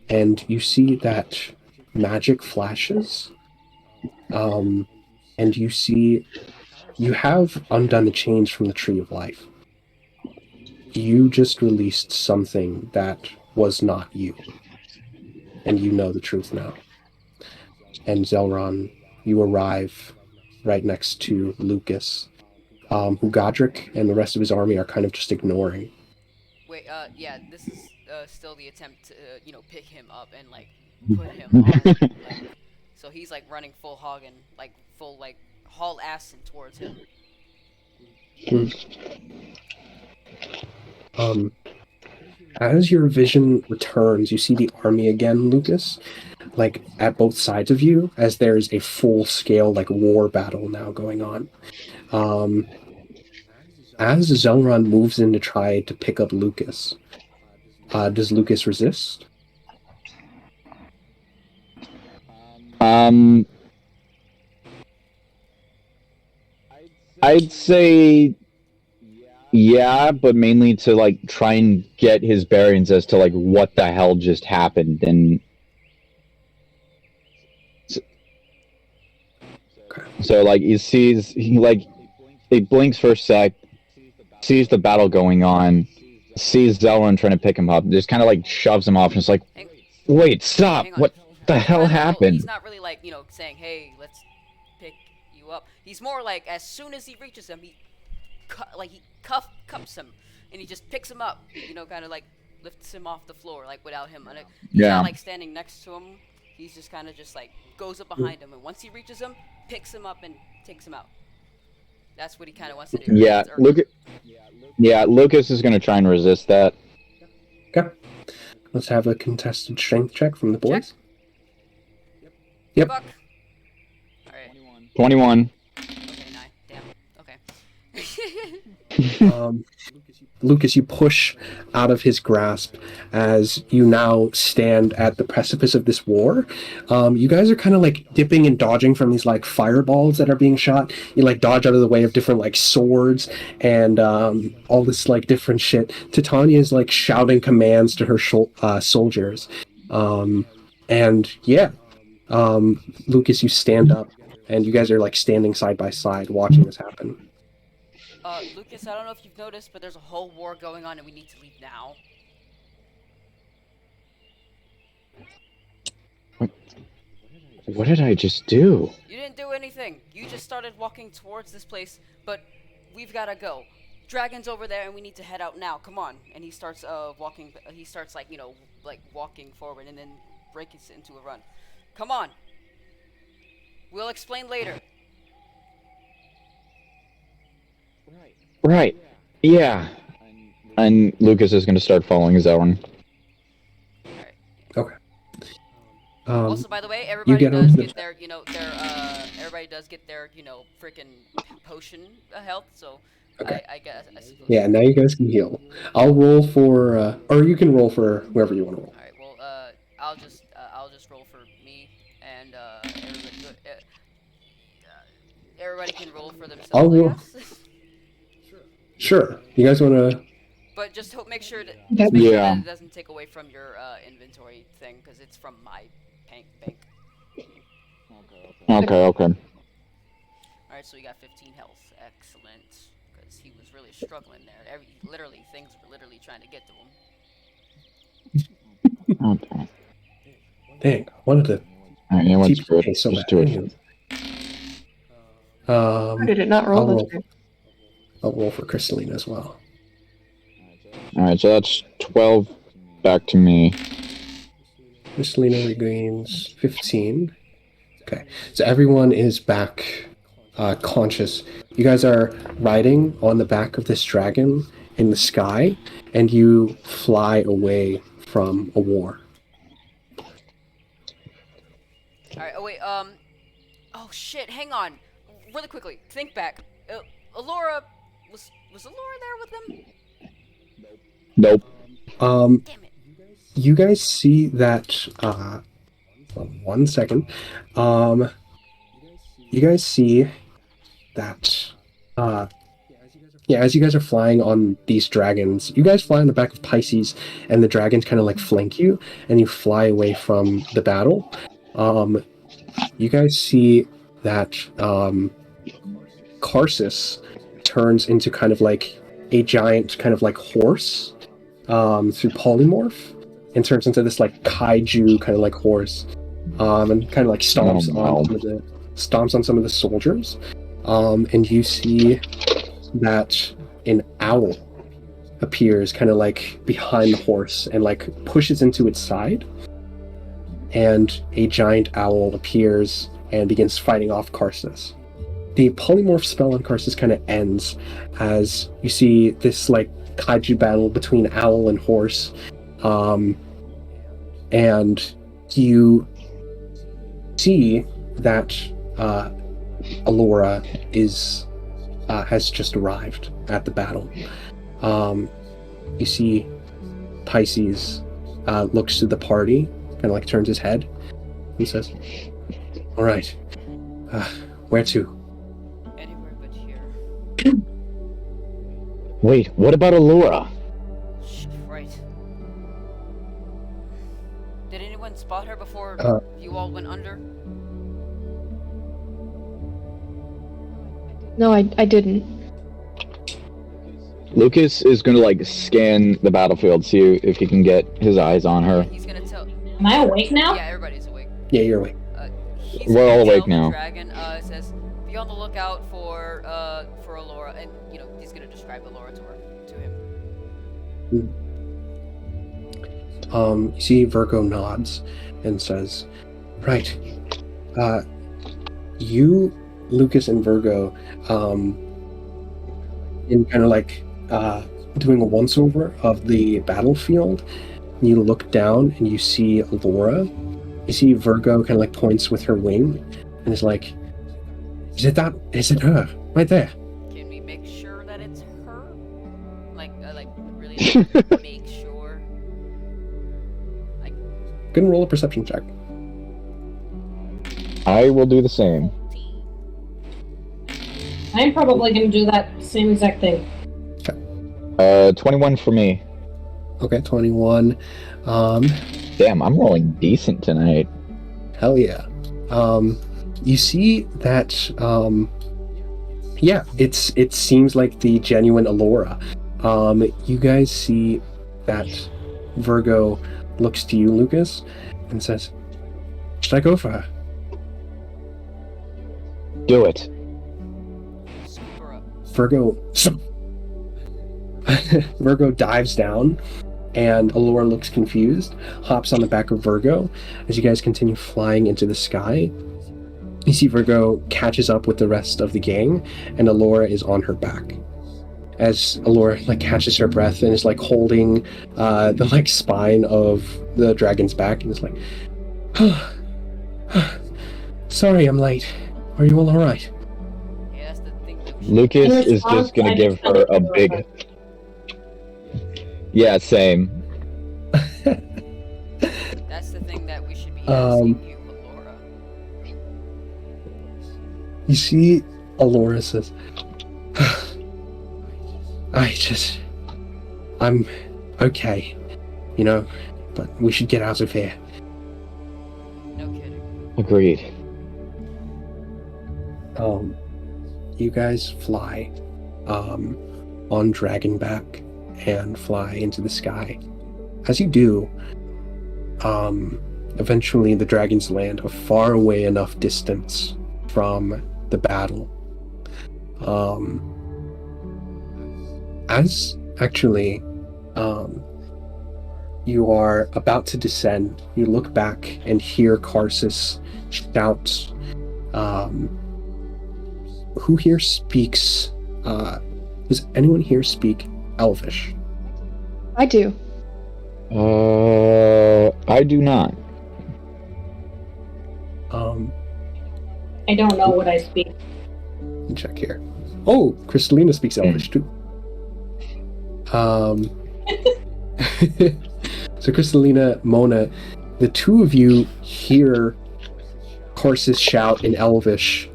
[SPEAKER 2] And you see that magic flashes, and you see you have undone the chains from the tree of life. You just released something that was not you. And you know the truth now. And Zelron, you arrive right next to Lucas, who Godric and the rest of his army are kind of just ignoring.
[SPEAKER 1] Wait, yeah, this is still the attempt to, pick him up and like put him on. Like, so he's like running full hog and like full like haul ass towards him.
[SPEAKER 2] As your vision returns, you see the army again, Lucas, like at both sides of you, as there's a full-scale like war battle now going on. As Zelron moves in to try to pick up Lucas, does Lucas resist?
[SPEAKER 3] I'd say yeah, but mainly to like try and get his bearings as to like what the hell just happened. And so like he blinks for a sec, sees the battle going on, sees Zelron trying to pick him up, just kind of like shoves him off and is like, wait, stop, what the hell happened?
[SPEAKER 1] He's not really like, saying, hey, let's pick you up. He's more like, as soon as he reaches him, he cups him, and he just picks him up, kind of like lifts him off the floor, like without him. And he's not like standing next to him. He's just kind of just like goes up behind him, and once he reaches him, picks him up and takes him out. That's what he kind of wants to do.
[SPEAKER 3] Yeah, Lucas is going to try and resist that.
[SPEAKER 2] Okay. Let's have a contested strength check from the boys. Yep.
[SPEAKER 1] Fuck. All right.
[SPEAKER 3] 21.
[SPEAKER 1] Okay, 9. Damn. Okay.
[SPEAKER 2] Lucas, you push out of his grasp as you now stand at the precipice of this war. You guys are kind of like dipping and dodging from these like fireballs that are being shot. You like dodge out of the way of different like swords and all this like different shit. Titania is like shouting commands to her soldiers. Lucas, you stand up and you guys are like standing side by side watching this happen.
[SPEAKER 1] Lucas, I don't know if you've noticed, but there's a whole war going on and we need to leave now.
[SPEAKER 3] What did I just do?
[SPEAKER 1] You didn't do anything. You just started walking towards this place, but we've gotta go. Dragon's over there and we need to head out now. Come on. And he starts walking, he starts like, walking forward and then breaks into a run. Come on. We'll explain later.
[SPEAKER 3] Right. Yeah. And Lucas is going to start following Zelron.
[SPEAKER 1] Alright.
[SPEAKER 2] Okay.
[SPEAKER 1] Also, by the way, everybody does get their, everybody does get their, freaking potion health, so
[SPEAKER 2] okay.
[SPEAKER 1] I guess.
[SPEAKER 2] Yeah, now you guys can heal. I'll roll for, or you can roll for whoever you want to roll.
[SPEAKER 1] Alright, well, I'll just roll for me, and, everybody can roll for themselves,
[SPEAKER 2] I'll roll.
[SPEAKER 1] I guess.
[SPEAKER 2] Sure. You guys want to...
[SPEAKER 1] But just make sure that it doesn't take away from your inventory thing, because it's from my bank.
[SPEAKER 3] Okay.
[SPEAKER 1] Alright, so we got 15 health. Excellent. Because he was really struggling there. Things were literally trying to get to him.
[SPEAKER 3] Okay.
[SPEAKER 2] Dang, I wanted to
[SPEAKER 3] Alright, yeah, what's
[SPEAKER 2] keep
[SPEAKER 3] good?
[SPEAKER 2] pace so
[SPEAKER 3] Just
[SPEAKER 2] bad.
[SPEAKER 3] do it.
[SPEAKER 2] Anyway.
[SPEAKER 4] Why did it not roll
[SPEAKER 2] I'll
[SPEAKER 4] this
[SPEAKER 2] roll.
[SPEAKER 4] time?
[SPEAKER 2] I'll roll for Crystalline as well.
[SPEAKER 3] Alright, so that's 12 back to me.
[SPEAKER 2] Crystalina regains 15. Okay, so everyone is back conscious. You guys are riding on the back of this dragon in the sky, and you fly away from a war.
[SPEAKER 1] Alright, oh wait, oh shit, hang on. Really quickly, think back. Allura, was Allura there with them?
[SPEAKER 3] Nope.
[SPEAKER 1] Damn it.
[SPEAKER 2] You guys see that, 1 second. You guys see that, yeah, as you guys are flying on these dragons, you guys fly on the back of Pisces, and the dragons kind of like flank you, and you fly away from the battle. You guys see that, Karsus turns into kind of like a giant kind of like horse, through polymorph, and turns into this like kaiju kind of like horse, and kind of like stomps on some of the soldiers, and you see that an owl appears kind of like behind the horse and like pushes into its side, and a giant owl appears and begins fighting off Karsus. The polymorph spell on Karsus kind of ends as you see this like kaiju battle between owl and horse, and you see that Allura has just arrived at the battle. You see Pisces looks to the party, kind of like turns his head and says, "All right, where to?"
[SPEAKER 1] Anywhere but here.
[SPEAKER 3] Wait, what about Allura?
[SPEAKER 1] Shit, right. Did anyone spot her before you all went under?
[SPEAKER 4] No, I didn't.
[SPEAKER 3] Lucas is gonna like scan the battlefield, see if he can get his eyes on her.
[SPEAKER 1] He's gonna tell.
[SPEAKER 5] Am I awake now?
[SPEAKER 1] Yeah, everybody's awake.
[SPEAKER 2] Yeah, you're awake.
[SPEAKER 1] He's
[SPEAKER 3] We're
[SPEAKER 1] gonna
[SPEAKER 3] all
[SPEAKER 1] tell
[SPEAKER 3] awake
[SPEAKER 1] the
[SPEAKER 3] now.
[SPEAKER 1] Dragon says, "Be on the lookout for Allura," and he's gonna describe Allura to him.
[SPEAKER 2] You see Virgo nods and says, "Right. You, Lucas, and Virgo, in kind of like doing a once-over of the battlefield, you look down and you see Allura. You see Virgo kind of like points with her wing and is like, Is it her? Right there."
[SPEAKER 1] Can we make sure that it's her? Like really make sure? Like,
[SPEAKER 2] Go and roll a perception check.
[SPEAKER 3] I will do the same.
[SPEAKER 5] I'm probably going to do that same exact thing.
[SPEAKER 3] 21 for me.
[SPEAKER 2] Okay, 21.
[SPEAKER 3] Damn, I'm rolling decent tonight.
[SPEAKER 2] Hell yeah. You see that, yeah, it seems like the genuine Allura. You guys see that Virgo looks to you, Lucas, and says, "Should I go for her?"
[SPEAKER 3] Do it.
[SPEAKER 1] scoop her up.
[SPEAKER 2] Virgo dives down, and Allura looks confused, hops on the back of Virgo. As you guys continue flying into the sky, you see Virgo catches up with the rest of the gang, and Allura is on her back. As Allura like catches her breath and is like holding the like spine of the dragon's back, and is like, "Sorry, I'm late. Are you all alright?"
[SPEAKER 1] Yeah, that's the thing. That we should
[SPEAKER 3] Lucas
[SPEAKER 5] In
[SPEAKER 3] is
[SPEAKER 5] response,
[SPEAKER 3] just gonna
[SPEAKER 5] I
[SPEAKER 3] give
[SPEAKER 5] just
[SPEAKER 3] her a
[SPEAKER 5] felt
[SPEAKER 3] big.
[SPEAKER 5] it.
[SPEAKER 3] Yeah, same.
[SPEAKER 1] That's the thing that we should be
[SPEAKER 2] Um,
[SPEAKER 1] asking you, Allura.
[SPEAKER 2] You see Allura says, I'm okay, but we should get out of here."
[SPEAKER 1] No kidding.
[SPEAKER 3] Agreed.
[SPEAKER 2] You guys fly on Dragonback and fly into the sky. As you do, eventually the dragons land a far away enough distance from the battle. As actually you are about to descend, you look back and hear Karsus shout. Who here speaks? Does anyone here speak Elvish?
[SPEAKER 4] I do.
[SPEAKER 3] I do not.
[SPEAKER 5] I don't know what I speak.
[SPEAKER 2] Let me check here. Oh, Crystalina speaks Elvish too. So Crystalina, Mona, the two of you hear Karsus shout in Elvish,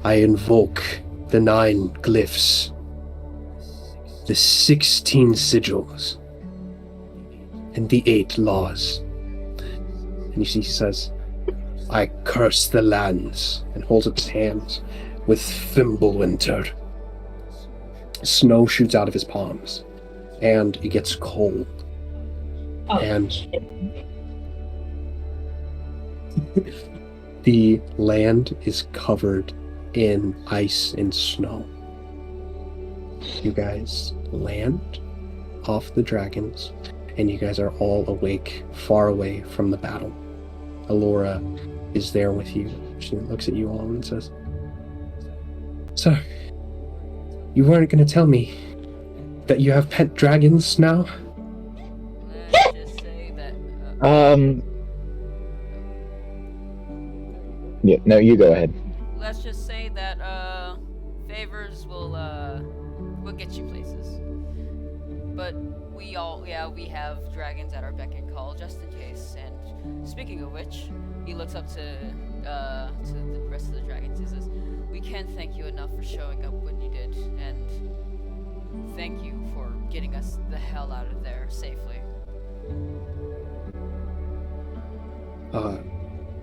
[SPEAKER 2] I invoke the 9 glyphs, the 16 sigils, and the 8 laws. And you see he says, I curse the lands, and holds up his hands with Fimbulwinter. Snow shoots out of his palms, and it gets cold.
[SPEAKER 5] Oh,
[SPEAKER 2] And the land is covered in ice and snow. You guys land off the dragons, and you guys are all awake, far away from the battle. Allura is there with you. She looks at you all and says, So, you weren't going to tell me that you have pet dragons now?
[SPEAKER 1] Let's just say that.
[SPEAKER 3] Yeah, no, you go ahead.
[SPEAKER 1] Let's just say that favors will get you places. But we have dragons at our beck and call just in case. And speaking of which, he looks up to the rest of the dragons and says, "We can't thank you enough for showing up when you did, and thank you for getting us the hell out of there safely."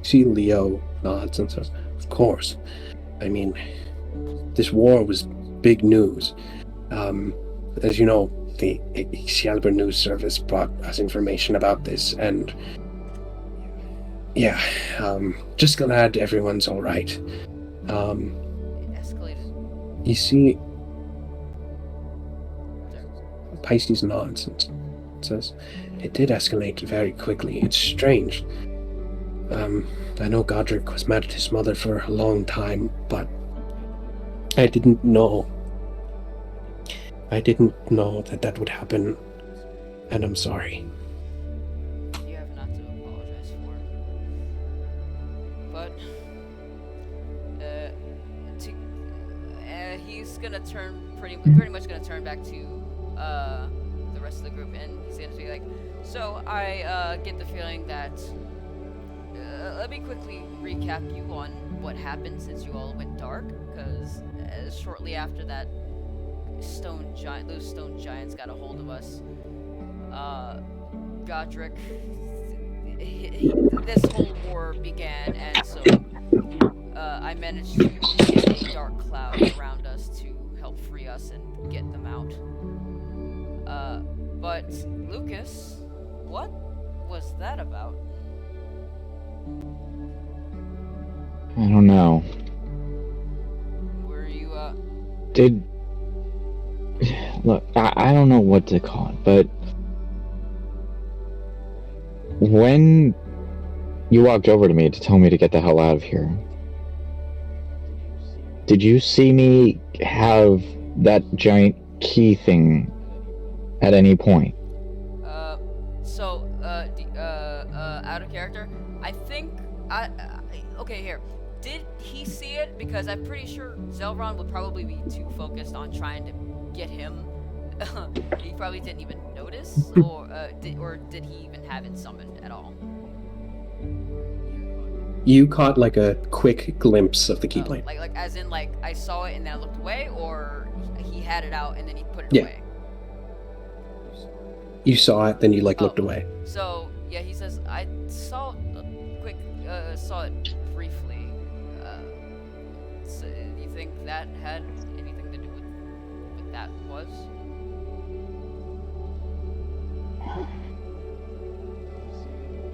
[SPEAKER 2] See, Leo nods and says, Of course. I mean, this war was big news. As you know, the Excalibur News Service brought us information about this, and yeah, just glad everyone's all right.
[SPEAKER 1] It escalated.
[SPEAKER 2] You see, Pisces nods and says, It did escalate very quickly. It's strange. I know Godric was mad at his mother for a long time, but I didn't know that would happen, and I'm sorry.
[SPEAKER 1] You have not to apologize for. But he's gonna pretty much gonna turn back to the rest of the group, and he's gonna be like, "So I get the feeling that let me quickly recap you on what happened since you all went dark, because shortly after that, those stone giants got a hold of us. Godric, this whole war began, and so I managed to get a dark cloud around us to help free us and get them out. But Lucas, what was that about?"
[SPEAKER 3] I don't know.
[SPEAKER 1] Were you,
[SPEAKER 3] Look, I don't know what to call it, but when you walked over to me to tell me to get the hell out of here, did you see me have that giant key thing at any point?
[SPEAKER 1] Out of character, I think, okay, here. Did he see it? Because I'm pretty sure Zelron would probably be too focused on trying to get him. He probably didn't even notice, or did he even have it summoned at all?
[SPEAKER 2] You caught like a quick glimpse of the Keyblade.
[SPEAKER 1] Like as in like I saw it and then I looked away, or he had it out and then he put it
[SPEAKER 2] Yeah.
[SPEAKER 1] away.
[SPEAKER 2] You saw it, then you looked away.
[SPEAKER 1] So yeah, he says I saw it briefly. So do you think that had anything to do with what that was?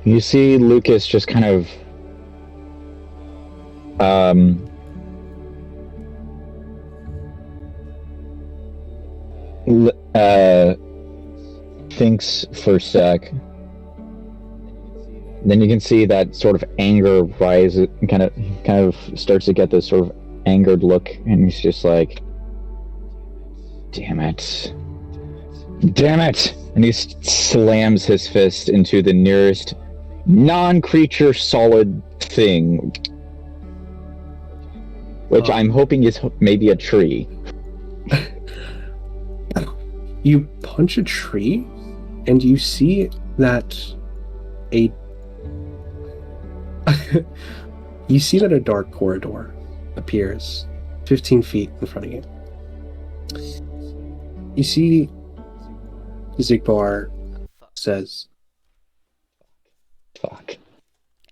[SPEAKER 3] You see Lucas just kind of thinks for a sec. Then you can see that sort of anger rise, kind of starts to get this sort of angered look, and he's just like, damn it, and he slams his fist into the nearest non-creature solid thing, which I'm hoping is maybe a tree.
[SPEAKER 2] You punch a tree, and you see that a dark corridor appears 15 feet in front of you. You see Zigbar says,
[SPEAKER 3] Fuck.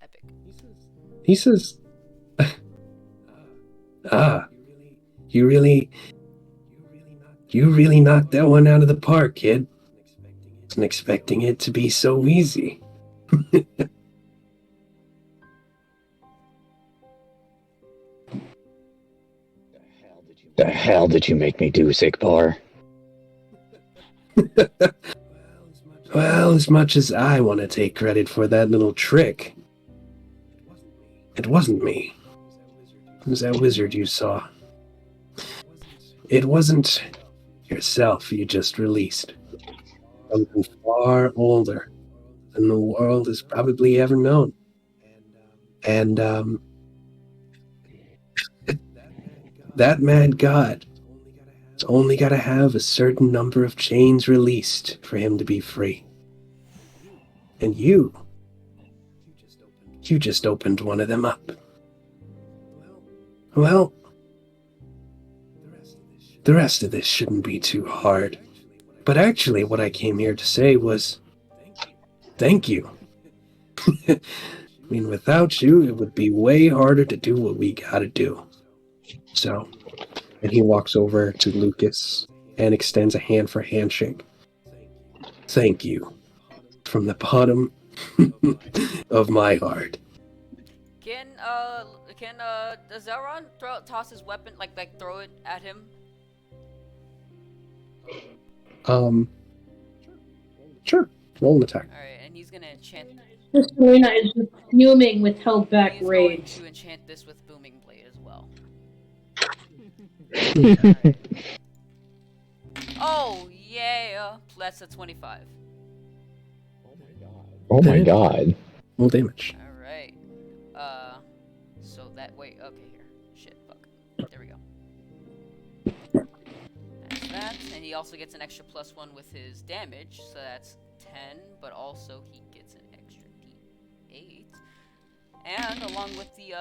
[SPEAKER 1] Epic.
[SPEAKER 2] He says, you really knocked that one out of the park, kid. Wasn't expecting it to be so easy.
[SPEAKER 3] The hell did you make me do, Zigbar?
[SPEAKER 2] Well, as much as I want to take credit for that little trick, it wasn't me. It was that wizard you saw. It wasn't yourself you just released. Something far older than the world has probably ever known. And, that mad god has only got to have a certain number of chains released for him to be free. And you just opened one of them up. Well, the rest of this shouldn't be too hard. But actually, what I came here to say was, thank you. I mean, without you, it would be way harder to do what we gotta do. So, and he walks over to Lucas and extends a hand for handshake. Thank you. From the bottom of my heart.
[SPEAKER 1] Can Zelron toss his weapon, like throw it at him?
[SPEAKER 2] Sure. Roll an attack.
[SPEAKER 1] Alright, and he's gonna enchant.
[SPEAKER 5] Selena is just fuming with held back
[SPEAKER 1] He's going
[SPEAKER 5] rage.
[SPEAKER 1] to enchant this with Booming Blade as well. Oh yeah, that's a 25.
[SPEAKER 3] Oh my god.
[SPEAKER 2] Roll damage.
[SPEAKER 1] All right. So that okay here. Shit, fuck. There we go. That's that, and he also gets an extra +1 with his damage, so that's 10. But also he gets an extra D8, and along with the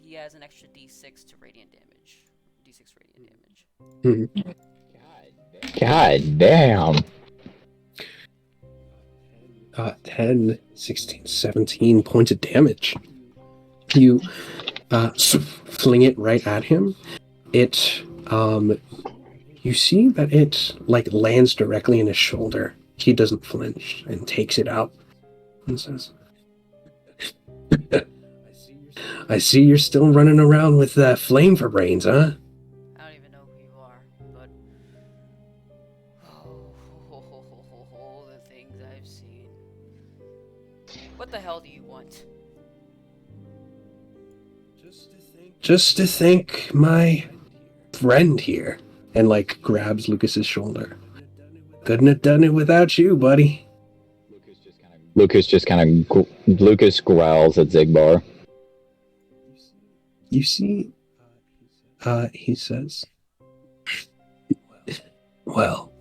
[SPEAKER 1] he has an extra D6 to radiant damage. D6 radiant damage.
[SPEAKER 3] God damn.
[SPEAKER 2] 10, 16, 17 points of damage. You fling it right at him. It, you see that it, lands directly in his shoulder. He doesn't flinch and takes it out and says, I see you're still running around with flame for brains, huh?
[SPEAKER 1] I don't even know who you are, but the things I've seen. What the hell do you want?
[SPEAKER 2] Just to thank my friend here. And, grabs Lucas's shoulder. Couldn't have done it without you, buddy.
[SPEAKER 3] Lucas growls at Zigbar.
[SPEAKER 2] You see, he says, well,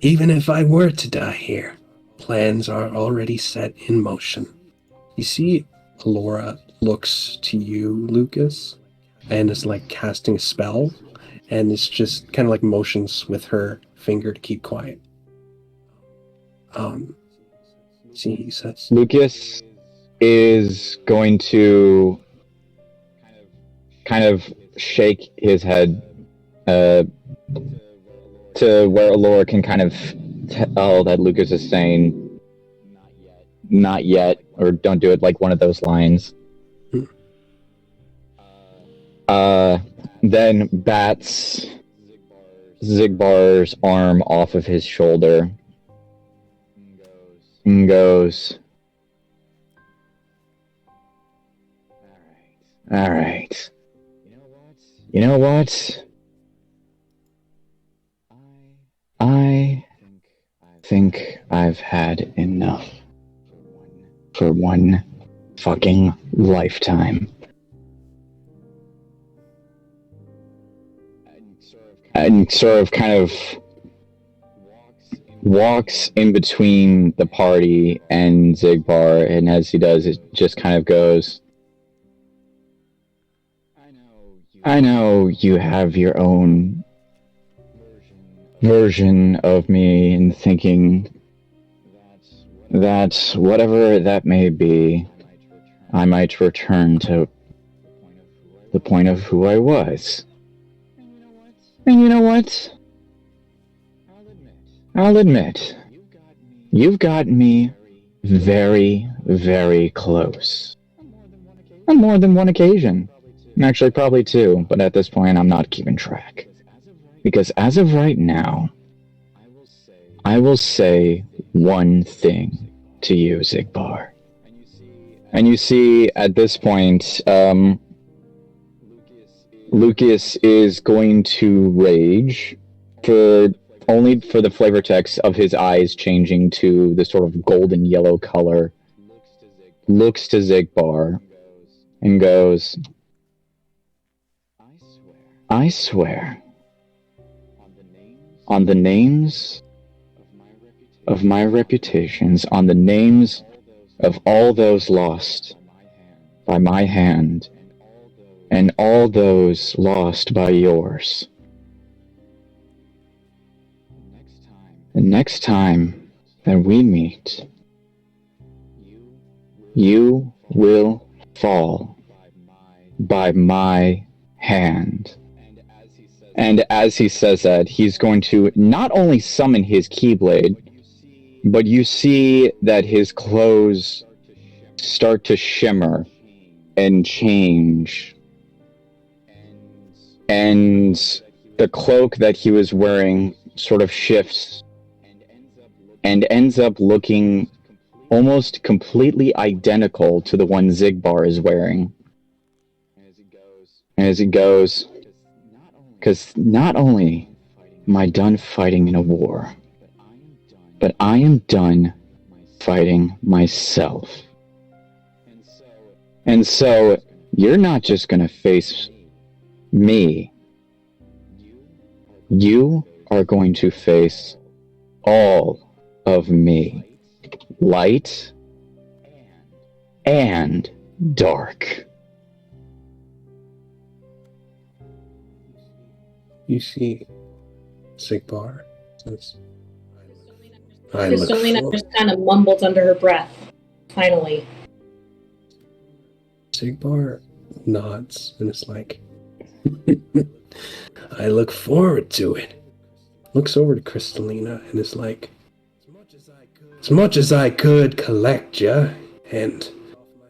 [SPEAKER 2] even if I were to die here, plans are already set in motion. You see, Allura looks to you, Lucas, and is casting a spell, and is just kind of motions with her finger to keep quiet. See, he says,
[SPEAKER 3] Lucas is going to kind of shake his head to where Allura can kind of tell that Lucas is saying, not yet, or don't do it like one of those lines. Then bats Zigbar's arm off of his shoulder and goes, all right. You know what? I think I've had enough for one fucking lifetime. And sort of kind of walks in between the party and Zigbar, and as he does, it just kind of goes, I know you have your own version of me and thinking that whatever that may be, I might return to the point of who I was. And you know what? I'll admit, you've got me very, very close. On more than one occasion. Actually, probably two, but at this point, I'm not keeping track. Because as of right now, I will say one thing to you, Zigbar. And you see, at this point, Lucas is going to rage only for the flavor text of his eyes changing to the sort of golden yellow color, looks to Zigbar, and goes, I swear, on the names of my reputations, on the names of all those lost by my hand, and all those lost by yours. The next time that we meet, you will fall by my hand. And as he says that, he's going to not only summon his Keyblade, but you see that his clothes start to shimmer and change. And the cloak that he was wearing sort of shifts and ends up looking almost completely identical to the one Zigbar is wearing. As he goes, because not only am I done fighting in a war, but I am done fighting myself. And so, you're not just gonna face me. You are going to face all of me. Light and dark.
[SPEAKER 2] You see, Zigbar says,
[SPEAKER 5] Krystalina just kind of mumbles under her breath. Finally.
[SPEAKER 2] Zigbar nods and is like, I look forward to it. Looks over to Krystalina and is like, as much as I could collect ya and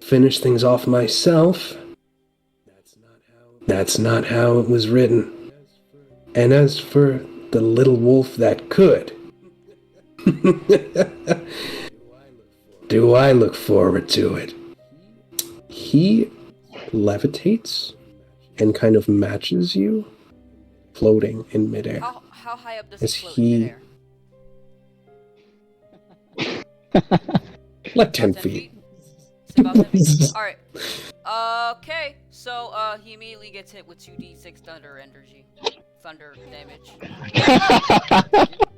[SPEAKER 2] finish things off myself, that's not how it was written. And as for the little wolf that could, do I look forward to it? He levitates and kind of matches you, floating in midair.
[SPEAKER 1] How high up does
[SPEAKER 2] As
[SPEAKER 1] it float
[SPEAKER 2] he-
[SPEAKER 1] in midair?
[SPEAKER 2] Like 10
[SPEAKER 1] About 10
[SPEAKER 2] feet.
[SPEAKER 1] It's about 10 feet. Alright. Okay, so he immediately gets hit with 2d6 thunder damage.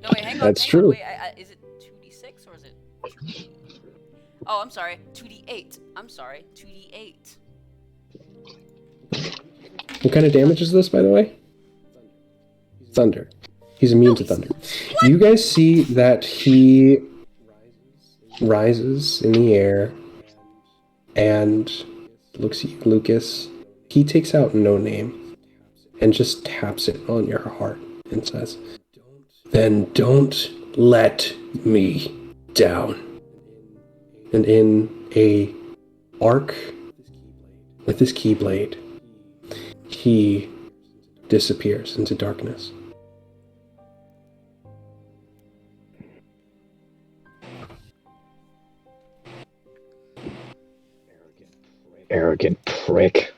[SPEAKER 1] No, wait, hang on.
[SPEAKER 2] That's
[SPEAKER 1] hang
[SPEAKER 2] true.
[SPEAKER 1] On, wait, is it 2d6 or is it 2d? Oh, I'm sorry. 2d8. I'm sorry. 2d8.
[SPEAKER 2] What kind of damage is this, by the way? Thunder. He's immune to thunder. You guys see that he rises in the air and looks at you, Lucas. He takes out no name and just taps it on your heart and says, "Then don't let me down." and in a arc with his keyblade, he disappears into darkness.
[SPEAKER 3] Arrogant prick.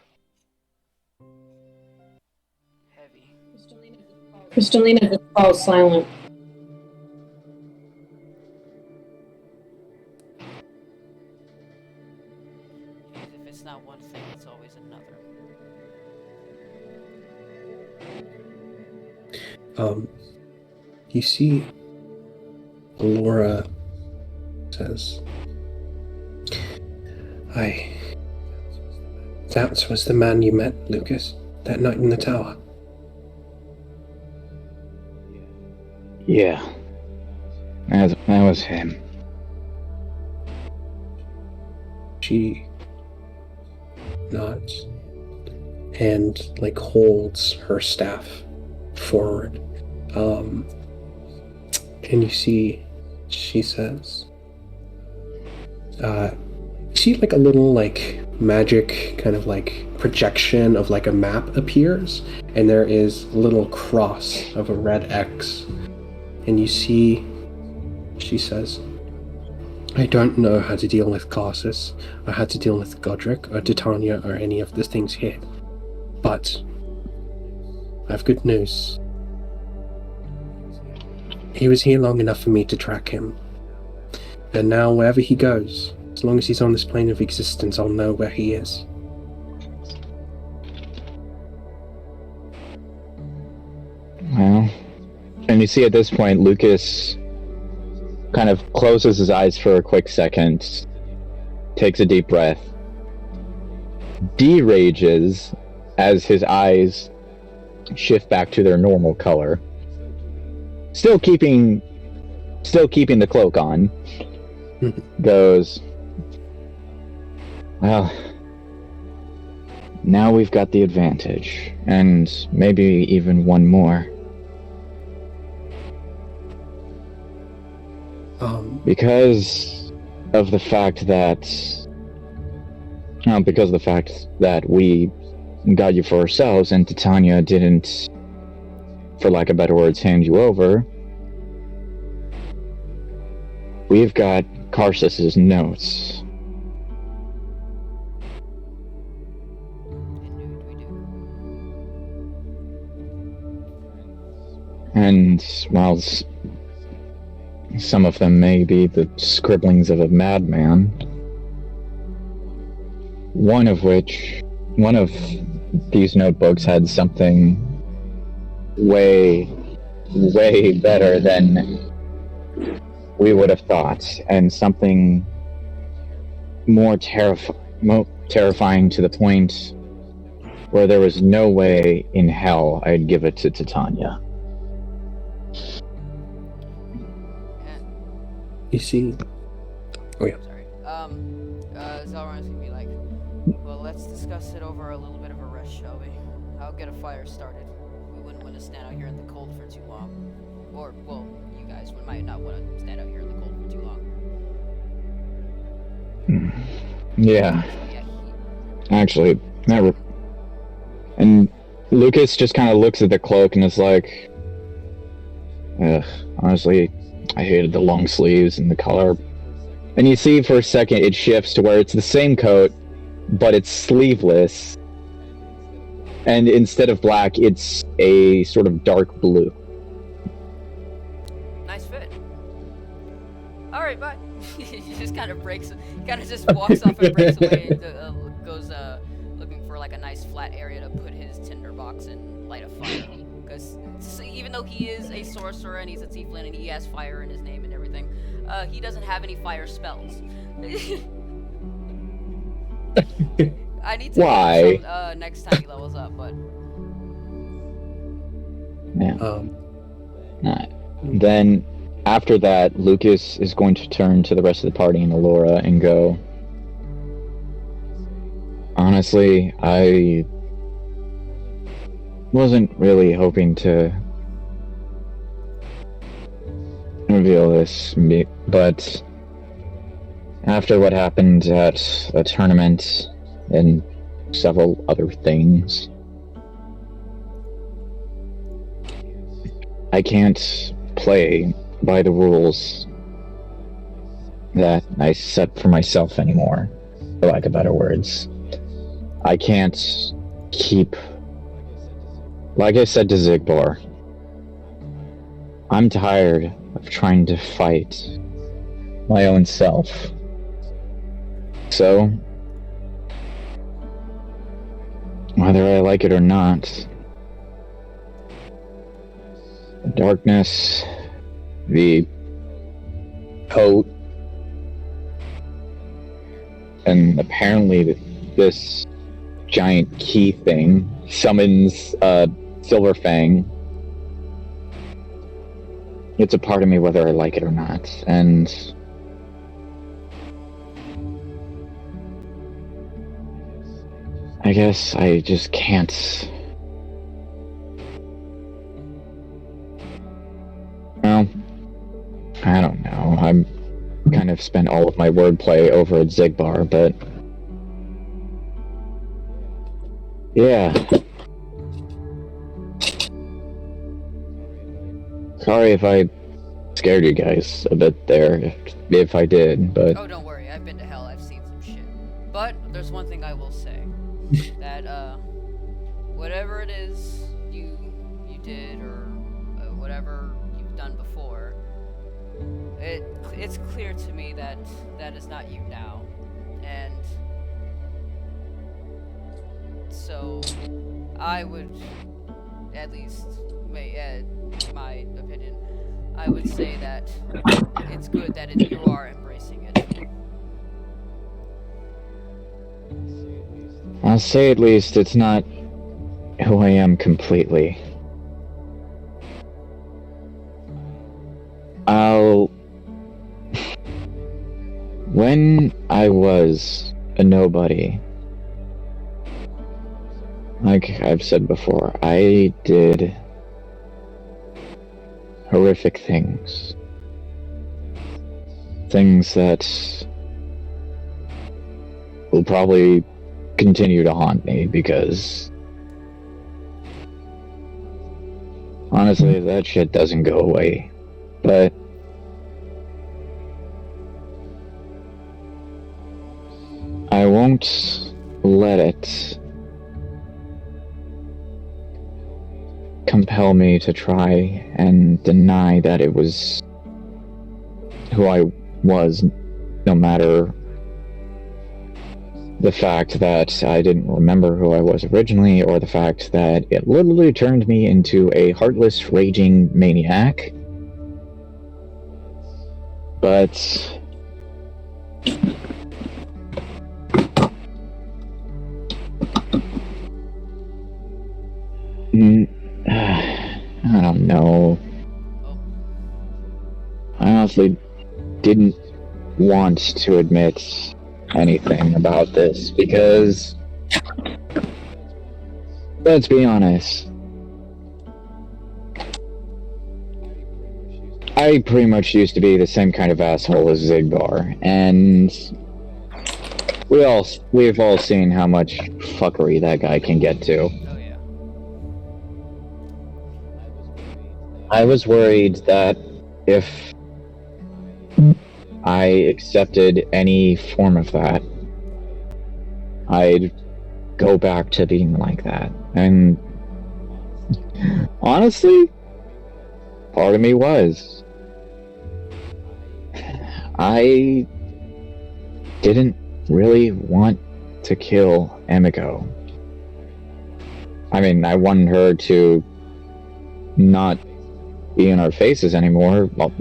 [SPEAKER 1] Heavy.
[SPEAKER 5] Crystalina just falls silent.
[SPEAKER 1] If it's not one thing, it's always another.
[SPEAKER 2] You see, Allura says, that was the man you met, Lucas, that night in the tower.
[SPEAKER 3] Yeah. That was him.
[SPEAKER 2] She nods and holds her staff forward. And you see, she says, you see a little magic kind of projection of a map appears, and there is a little cross of a red X. And you see, she says, I don't know how to deal with Garces, or how to deal with Godric, or Titania, or any of the things here. But I have good news. He was here long enough for me to track him. And now wherever he goes, as long as he's on this plane of existence, I'll know where he is.
[SPEAKER 3] Well, and you see at this point, Lucas kind of closes his eyes for a quick second, takes a deep breath, derages as his eyes shift back to their normal color, still keeping the cloak on, goes, well, now we've got the advantage, and maybe even one more. Because of the fact that we got you for ourselves and Titania didn't, for lack of better words, hand you over, we've got Karsus's notes. And while some of them may be the scribblings of a madman, one of these notebooks had something way better than we would have thought, and something more terrifying to the point where there was no way in hell I'd give it to Titania.
[SPEAKER 2] You see... Oh, yeah.
[SPEAKER 1] Sorry. Zelron's gonna be like, well, let's discuss it over a little bit of a rest, shall we? I'll get a fire started. We wouldn't want to stand out here in the cold for too long. Or, well, you guys might not want to stand out here in the cold for too long.
[SPEAKER 3] Yeah. Actually, never. And Lucas just kind of looks at the cloak and is like, honestly, I hated the long sleeves and the color. And you see for a second it shifts to where it's the same coat, but it's sleeveless. And instead of black, it's a sort of dark blue.
[SPEAKER 1] Nice fit. Alright, bye. He just kind of just walks off and breaks away and goes looking for a nice flat area to put his tinder box and light a fire. Because even though he is a sorcerer and he's a tiefling and he has fire in his name and everything, he doesn't have any fire spells. I need to
[SPEAKER 3] Why?
[SPEAKER 1] Some, next time he levels up, but...
[SPEAKER 3] Yeah. Then, after that, Lucas is going to turn to the rest of the party and Allura and go, honestly, I wasn't really hoping to reveal this, but after what happened at a tournament and several other things, I can't play by the rules that I set for myself anymore, for lack of better words. I can't keep... Like I said to Zigbar, I'm tired of trying to fight my own self. So, whether I like it or not, the darkness, the coat, and apparently this giant key thing summons Silver Fang. It's a part of me whether I like it or not, and I guess I just can't. Well, I don't know. I'm kind of spent all of my wordplay over at Zigbar, but yeah. Sorry if I scared you guys a bit there, if I did, but...
[SPEAKER 1] Oh, don't worry, I've been to hell, I've seen some shit. But, there's one thing I will say. That, whatever it is you did, or whatever you've done before, it's clear to me that that is not you now. And so, I would, at least, my opinion, I would say that it's good that you are embracing it.
[SPEAKER 3] I'll say at least it's not who I am completely. When I was a nobody, like I've said before, I did horrific things. Things that will probably continue to haunt me because honestly, that shit doesn't go away. But I won't let it compel me to try and deny that it was who I was, no matter the fact that I didn't remember who I was originally, or the fact that it literally turned me into a heartless, raging maniac. But I don't know. I honestly didn't want to admit anything about this because, let's be honest, I pretty much used to be the same kind of asshole as Zigbar, and we've all seen how much fuckery that guy can get to.
[SPEAKER 1] Oh yeah.
[SPEAKER 3] I was worried that if I accepted any form of that, I'd go back to being like that. And honestly, part of me was. I didn't really want to kill Emiko. I mean, I wanted her to not be in our faces anymore, well,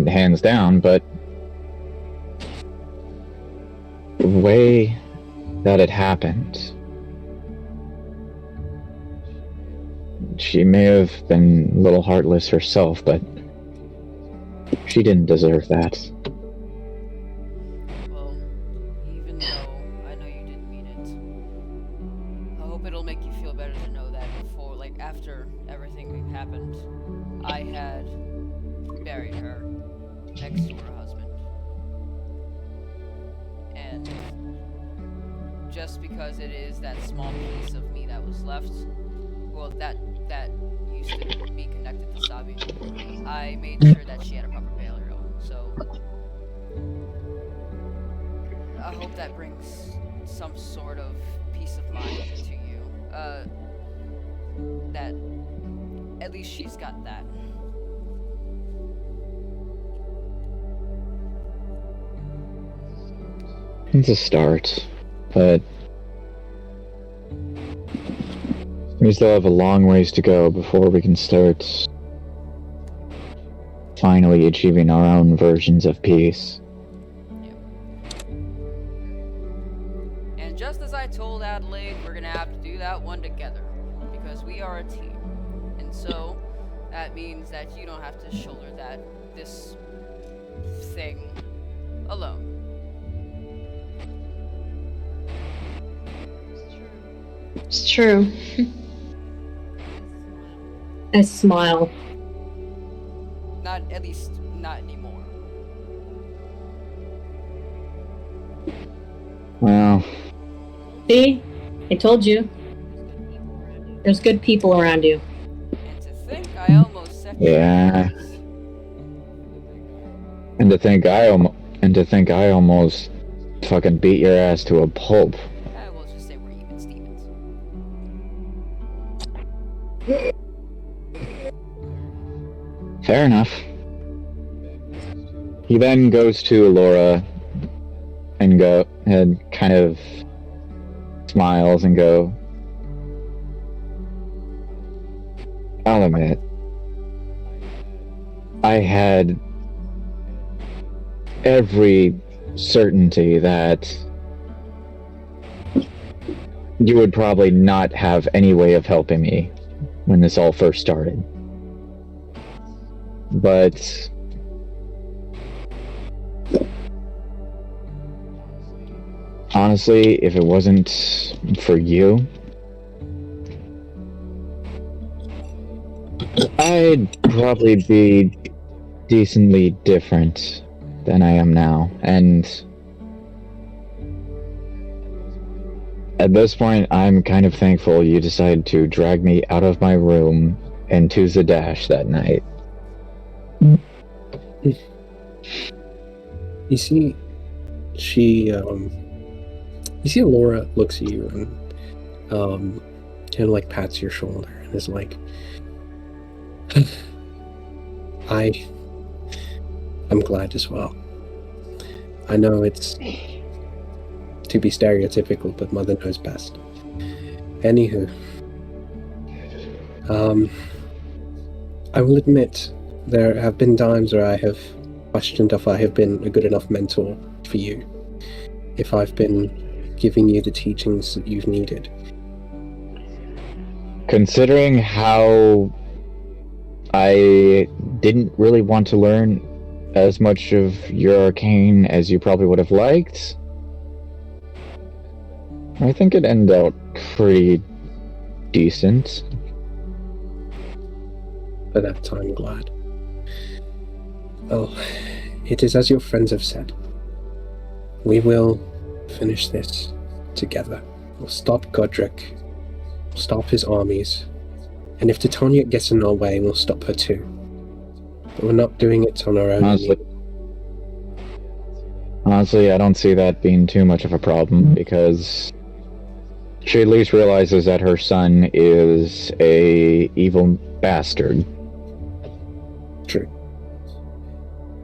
[SPEAKER 3] hands down, but the way that it happened, she may have been a little heartless herself, but she didn't deserve that.
[SPEAKER 1] Well, even though I know you didn't mean it, I hope it'll make you feel better to know that before, like, after everything happened, I had buried her next to her husband. and just because it is that small piece of me that was left, well, that used to be connected to Sabi, I made sure that she had a proper burial. So I hope that brings some sort of peace of mind to you. That at least she's got that.
[SPEAKER 3] It's a start, but we still have a long ways to go before we can start finally achieving our own versions of peace.
[SPEAKER 1] And just as I told Adelaide, we're gonna have to do that one together, because we are a team. And so, that means that you don't have to shoulder this thing alone.
[SPEAKER 4] It's true.
[SPEAKER 5] I smile.
[SPEAKER 1] At least not anymore.
[SPEAKER 3] Well,
[SPEAKER 5] See? I told you. There's good people around you.
[SPEAKER 1] And to think I almost said
[SPEAKER 3] yeah. And to think I almost fucking beat your ass to a pulp.
[SPEAKER 1] We'll just say we're even Stevens.
[SPEAKER 3] Fair enough. He then goes to Allura and kind of smiles and go, I'll admit, I had every certainty that you would probably not have any way of helping me when this all first started. But honestly, if it wasn't for you, I'd probably be decently different than I am now. And at this point, I'm kind of thankful you decided to drag me out of my room and to the dash that night.
[SPEAKER 2] You see, Allura looks at you and kind of like pats your shoulder and is like, I'm glad as well. I know it's to be stereotypical, but Mother knows best. Anywho, I will admit there have been times where I have questioned if I have been a good enough mentor for you, if I've been giving you the teachings that you've needed.
[SPEAKER 3] Considering how I didn't really want to learn as much of your arcane as you probably would have liked, I think it ended out pretty decent.
[SPEAKER 2] For that time, I'm glad. Oh, it is as your friends have said. We will finish this together. We'll stop Godric, stop his armies, and if Titania gets in our way, we'll stop her too. But we're not doing it on our own.
[SPEAKER 3] Honestly, I don't see that being too much of a problem, because she at least realizes that her son is a evil bastard.
[SPEAKER 2] True.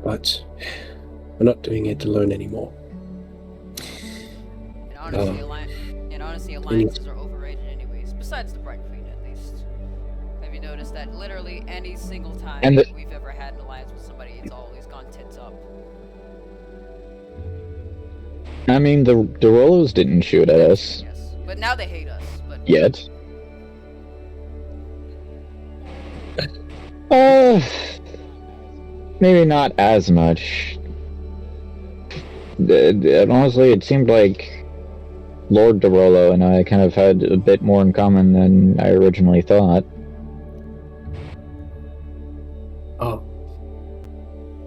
[SPEAKER 2] But we're not doing it alone anymore.
[SPEAKER 1] And honestly, alliances are overrated anyways, besides the Bright Queen at least. Have you noticed that literally any single time we've ever had an alliance with somebody, it's always gone tits up?
[SPEAKER 3] I mean, the Rolos didn't shoot at us.
[SPEAKER 1] Yes, but now they hate us. But
[SPEAKER 3] yet. Maybe not as much. Honestly, it seemed like Lord Derolo and I kind of had a bit more in common than I originally thought.
[SPEAKER 2] Oh.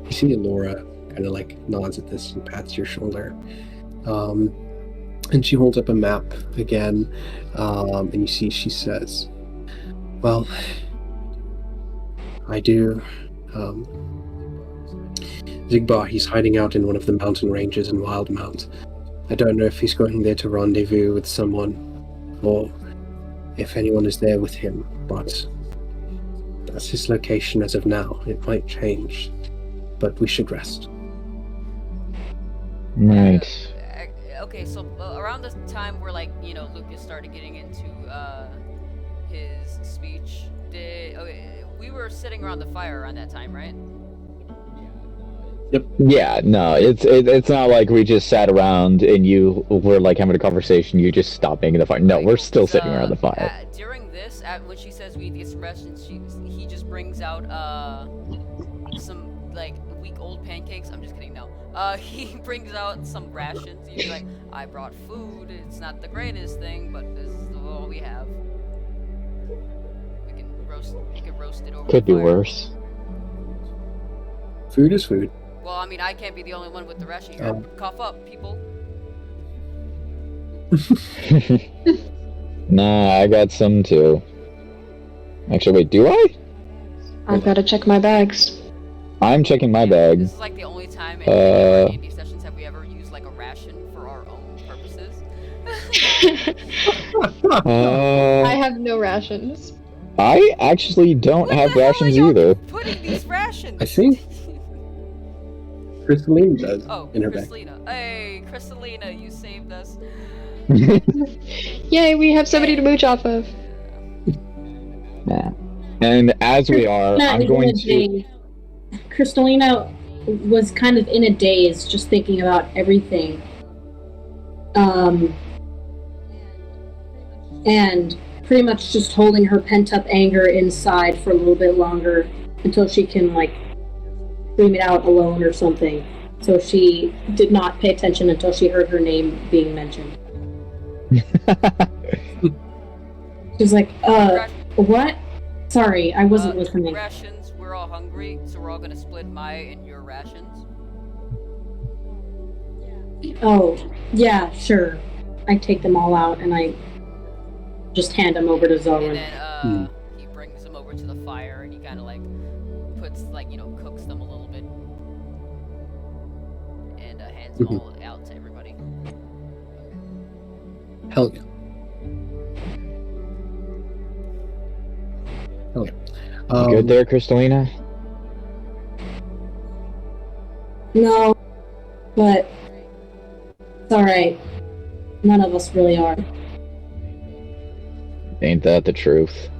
[SPEAKER 2] You see Allura kind of like nods at this and pats your shoulder. And she holds up a map again, and you see she says, well, I do. Zigbar, he's hiding out in one of the mountain ranges in Wildmount. I don't know if he's going there to rendezvous with someone, or if anyone is there with him, but that's his location as of now. It might change, but we should rest.
[SPEAKER 3] Right.
[SPEAKER 1] Okay, so around the time where, like, you know, Lucas started getting into his speech, we were sitting around the fire around that time, right?
[SPEAKER 2] Yep.
[SPEAKER 3] Yeah, no, it's not like we just sat around and you were like having a conversation. You just stopped making the fire. No,
[SPEAKER 1] Right,
[SPEAKER 3] we're
[SPEAKER 1] well,
[SPEAKER 3] still
[SPEAKER 1] 'cause,
[SPEAKER 3] sitting around the fire.
[SPEAKER 1] During this, when she says we eat these rations, he just brings out some like week old pancakes. I'm just kidding. No. He brings out some rations. He's like, I brought food. It's not the greatest thing, but this is all we have. We can roast it over.
[SPEAKER 3] Could
[SPEAKER 1] the
[SPEAKER 3] be
[SPEAKER 1] fire.
[SPEAKER 3] worse.
[SPEAKER 2] Food is food.
[SPEAKER 1] Well, I mean, I can't be the only one with the ration here. Cough up, people.
[SPEAKER 3] Nah, I got some too. Actually, wait, do I?
[SPEAKER 4] I've got to check my bags.
[SPEAKER 3] I'm checking my bag.
[SPEAKER 1] This is like the only time in any of our D&D sessions have we ever used like a ration for our own purposes.
[SPEAKER 4] I have no rations.
[SPEAKER 3] I actually don't
[SPEAKER 1] What
[SPEAKER 3] have
[SPEAKER 1] the hell
[SPEAKER 3] rations
[SPEAKER 1] are y'all
[SPEAKER 3] either.
[SPEAKER 1] putting these rations?
[SPEAKER 2] I think Crystalline does
[SPEAKER 1] Oh,
[SPEAKER 2] in her bag.
[SPEAKER 1] Crystalina. Hey, Crystalina, you saved us.
[SPEAKER 4] Yay, we have somebody to mooch off of.
[SPEAKER 3] Nah. And as we are,
[SPEAKER 5] Not
[SPEAKER 3] I'm
[SPEAKER 5] even
[SPEAKER 3] going
[SPEAKER 5] a
[SPEAKER 3] to.
[SPEAKER 5] day. Crystalina was kind of in a daze, just thinking about everything. And pretty much just holding her pent-up anger inside for a little bit longer until she can, like, scream it out alone or something. So she did not pay attention until she heard her name being mentioned. She's like, what? Sorry, I wasn't listening.
[SPEAKER 1] Rations, we're all hungry, so we're all gonna split my and your rations.
[SPEAKER 5] Oh, yeah, sure. I take them all out and I just hand them over to
[SPEAKER 1] And
[SPEAKER 5] Zoran.
[SPEAKER 1] then, he brings them over to the fire and he kind of like puts, like, you know, cooks them a little bit. And hands them all out to everybody.
[SPEAKER 2] Hell yeah. Hell yeah.
[SPEAKER 3] You good there, Crystalina?
[SPEAKER 5] No, but it's alright. None of us really are.
[SPEAKER 3] Ain't that the truth?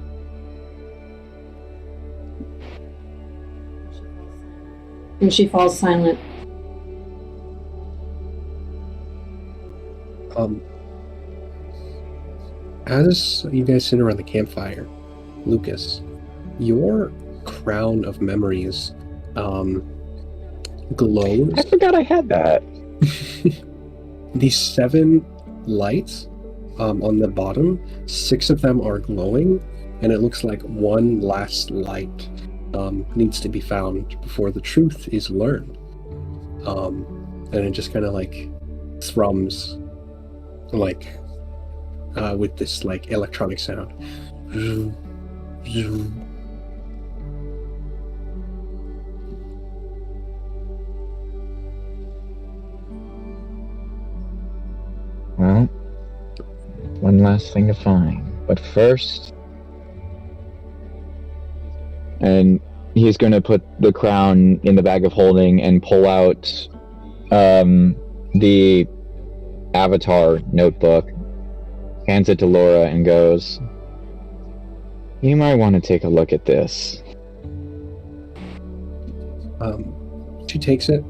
[SPEAKER 5] And she falls silent.
[SPEAKER 2] As you guys sit around the campfire, Lucas, your crown of memories glows.
[SPEAKER 3] I forgot I had that.
[SPEAKER 2] These 7 lights on the bottom, 6 of them are glowing, and it looks like one last light needs to be found before the truth is learned. And it just kind of like thrums, like with this like electronic sound. Zoom, zoom.
[SPEAKER 3] Well, one last thing to find. But first... And he's going to put the crown in the bag of holding and pull out the Avatar notebook, hands it to Laura, and goes, "You might want to take a look at this."
[SPEAKER 2] She takes it,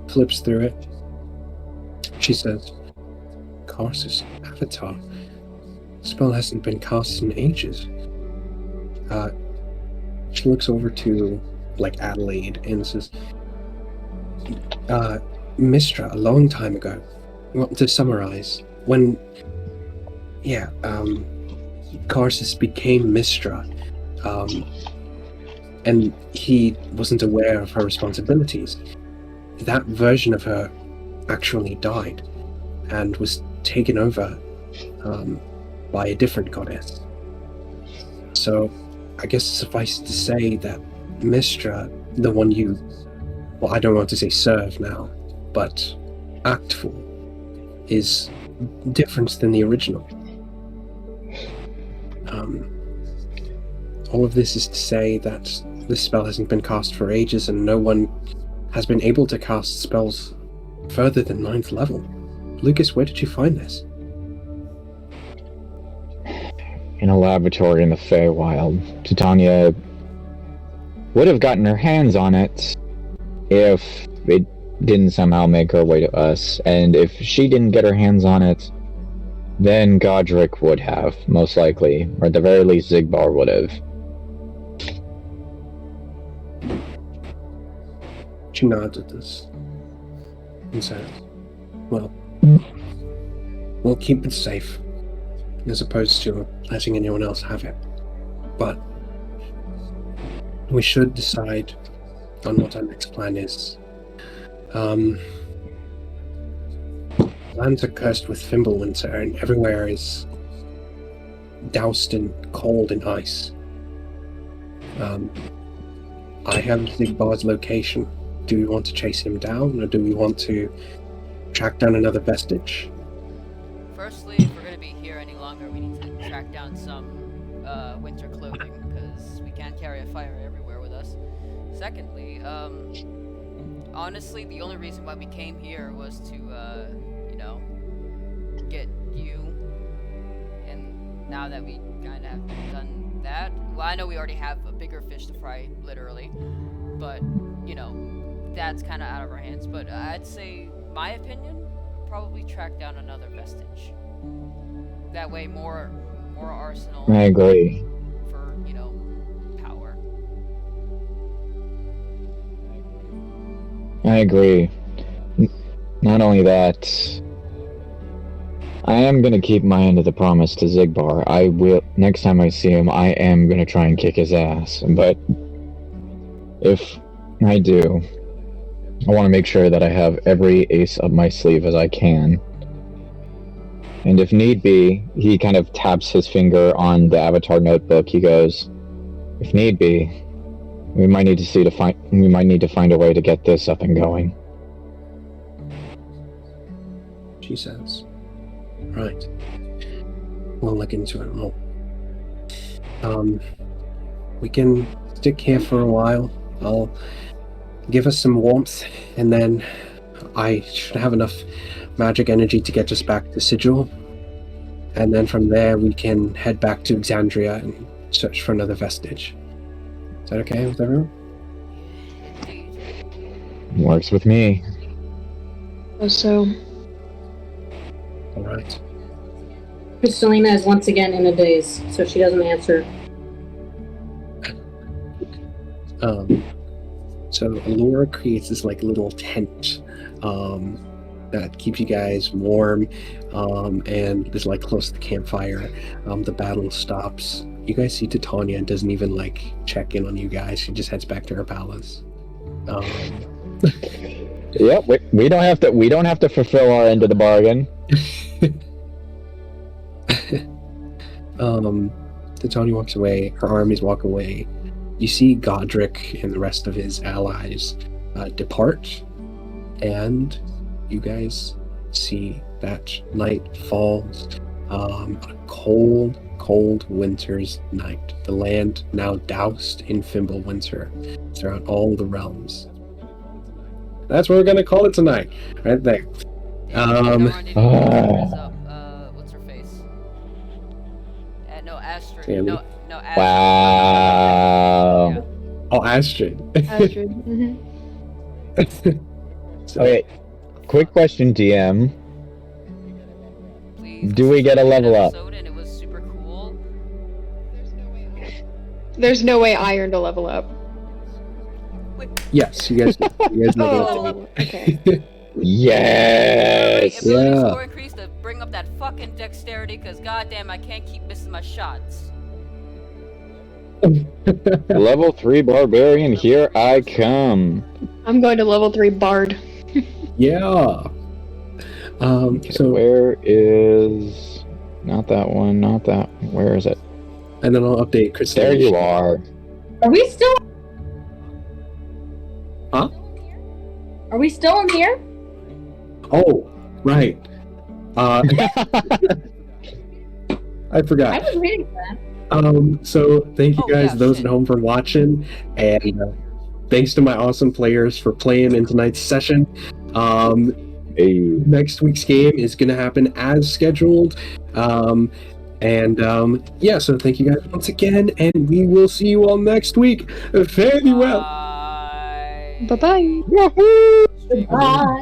[SPEAKER 2] flips through it. She says, "Karsus Avatar. Spell hasn't been cast in ages." She looks over to, like, Adelaide and says, Mistra, a long time ago. Well, to summarize, when, Karsus became Mistra, and he wasn't aware of her responsibilities, that version of her actually died. and was taken over by a different goddess. So I guess suffice to say that Mistra, the one you, well, I don't want to say serve now, but act for, is different than the original. All of this is to say that this spell hasn't been cast for ages, and no one has been able to cast spells further than 9th level. Lucas, where did you find this?
[SPEAKER 3] In a laboratory in the Feywild. Titania would have gotten her hands on it if it didn't somehow make her way to us, and if she didn't get her hands on it, then Godric would have, most likely, or at the very least Zigbar would have.
[SPEAKER 2] She nods at this and says, well, we'll keep it safe, as opposed to letting anyone else have it. But we should decide on what our next plan is. Lands are cursed with Fimbulwinter, and everywhere is doused in cold and ice. I have Zigbar's location. Do we want to chase him down, or do we want to track down another vestige?
[SPEAKER 1] Firstly, if we're going to be here any longer, we need to track down some winter clothing, because we can't carry a fire everywhere with us. Secondly, honestly, the only reason why we came here was to, get you. And now that we kind of have done that, well, I know we already have a bigger fish to fry, literally, but, that's kind of out of our hands. But I'd say, my opinion, probably track down another vestige. That way, more arsenal.
[SPEAKER 3] I agree.
[SPEAKER 1] For, power.
[SPEAKER 3] I agree. Not only that, I am gonna keep my end of the promise to Zigbar. I will, next time I see him, I am gonna try and kick his ass. But if I do, I want to make sure that I have every ace up my sleeve as I can. And if need be, he kind of taps his finger on the Avatar notebook. He goes, if need be, we might need to find a way to get this up and going.
[SPEAKER 2] She says, right. We'll look into it more. We can stick here for a while. I'll give us some warmth, and then I should have enough magic energy to get us back to Sigil. And then from there, we can head back to Exandria and search for another vestige. Is that okay with everyone?
[SPEAKER 3] Works with me.
[SPEAKER 4] So,
[SPEAKER 2] All right.
[SPEAKER 5] Kristalina is once again in a daze, so she doesn't answer.
[SPEAKER 2] So Allura creates this little tent that keeps you guys warm, and is close to the campfire. The battle stops. You guys see Titania doesn't even check in on you guys. She just heads back to her palace.
[SPEAKER 3] Yep, we don't have to fulfill our end of the bargain.
[SPEAKER 2] Titania walks away. Her armies walk away. You see Godric and the rest of his allies depart, and you guys see that night falls. A cold winter's night. The land now doused in Fimbulwinter throughout all the realms. That's what we're gonna call it tonight, right there.
[SPEAKER 1] What's her face? No, Astrid.
[SPEAKER 2] Sammy.
[SPEAKER 1] No, Astrid.
[SPEAKER 3] Wow.
[SPEAKER 1] Yeah.
[SPEAKER 2] Oh, Astrid.
[SPEAKER 4] Astrid.
[SPEAKER 3] Okay, quick question, DM.
[SPEAKER 1] Please,
[SPEAKER 3] Do we get a level up?
[SPEAKER 1] And it was super cool.
[SPEAKER 4] There's no way I earned a level up.
[SPEAKER 2] Yes, you guys know
[SPEAKER 4] Oh, okay.
[SPEAKER 3] Yes!
[SPEAKER 1] Ability
[SPEAKER 2] Yeah.
[SPEAKER 1] score increase to bring up that fucking dexterity, because goddamn, I can't keep missing my shots.
[SPEAKER 3] Level 3 barbarian, here I come.
[SPEAKER 4] I'm going to level 3 bard.
[SPEAKER 2] Yeah.
[SPEAKER 3] Okay,
[SPEAKER 2] So,
[SPEAKER 3] where is... Not that one, not that... Where is it?
[SPEAKER 2] and then I'll update Chris.
[SPEAKER 3] There you are.
[SPEAKER 5] Are we still?
[SPEAKER 2] Huh?
[SPEAKER 5] Are we still in here?
[SPEAKER 2] Oh, right. I forgot.
[SPEAKER 5] I was reading that.
[SPEAKER 2] So thank you
[SPEAKER 1] Oh,
[SPEAKER 2] guys,
[SPEAKER 1] yeah,
[SPEAKER 2] those
[SPEAKER 1] shit.
[SPEAKER 2] at home, for watching, and thanks to my awesome players for playing in tonight's session.
[SPEAKER 3] Hey.
[SPEAKER 2] Next week's game is going to happen as scheduled. Yeah, so thank you guys once again, and we will see you all next week. Fare thee well.
[SPEAKER 1] Bye.
[SPEAKER 4] Bye-bye.
[SPEAKER 3] Woohoo!
[SPEAKER 5] Bye.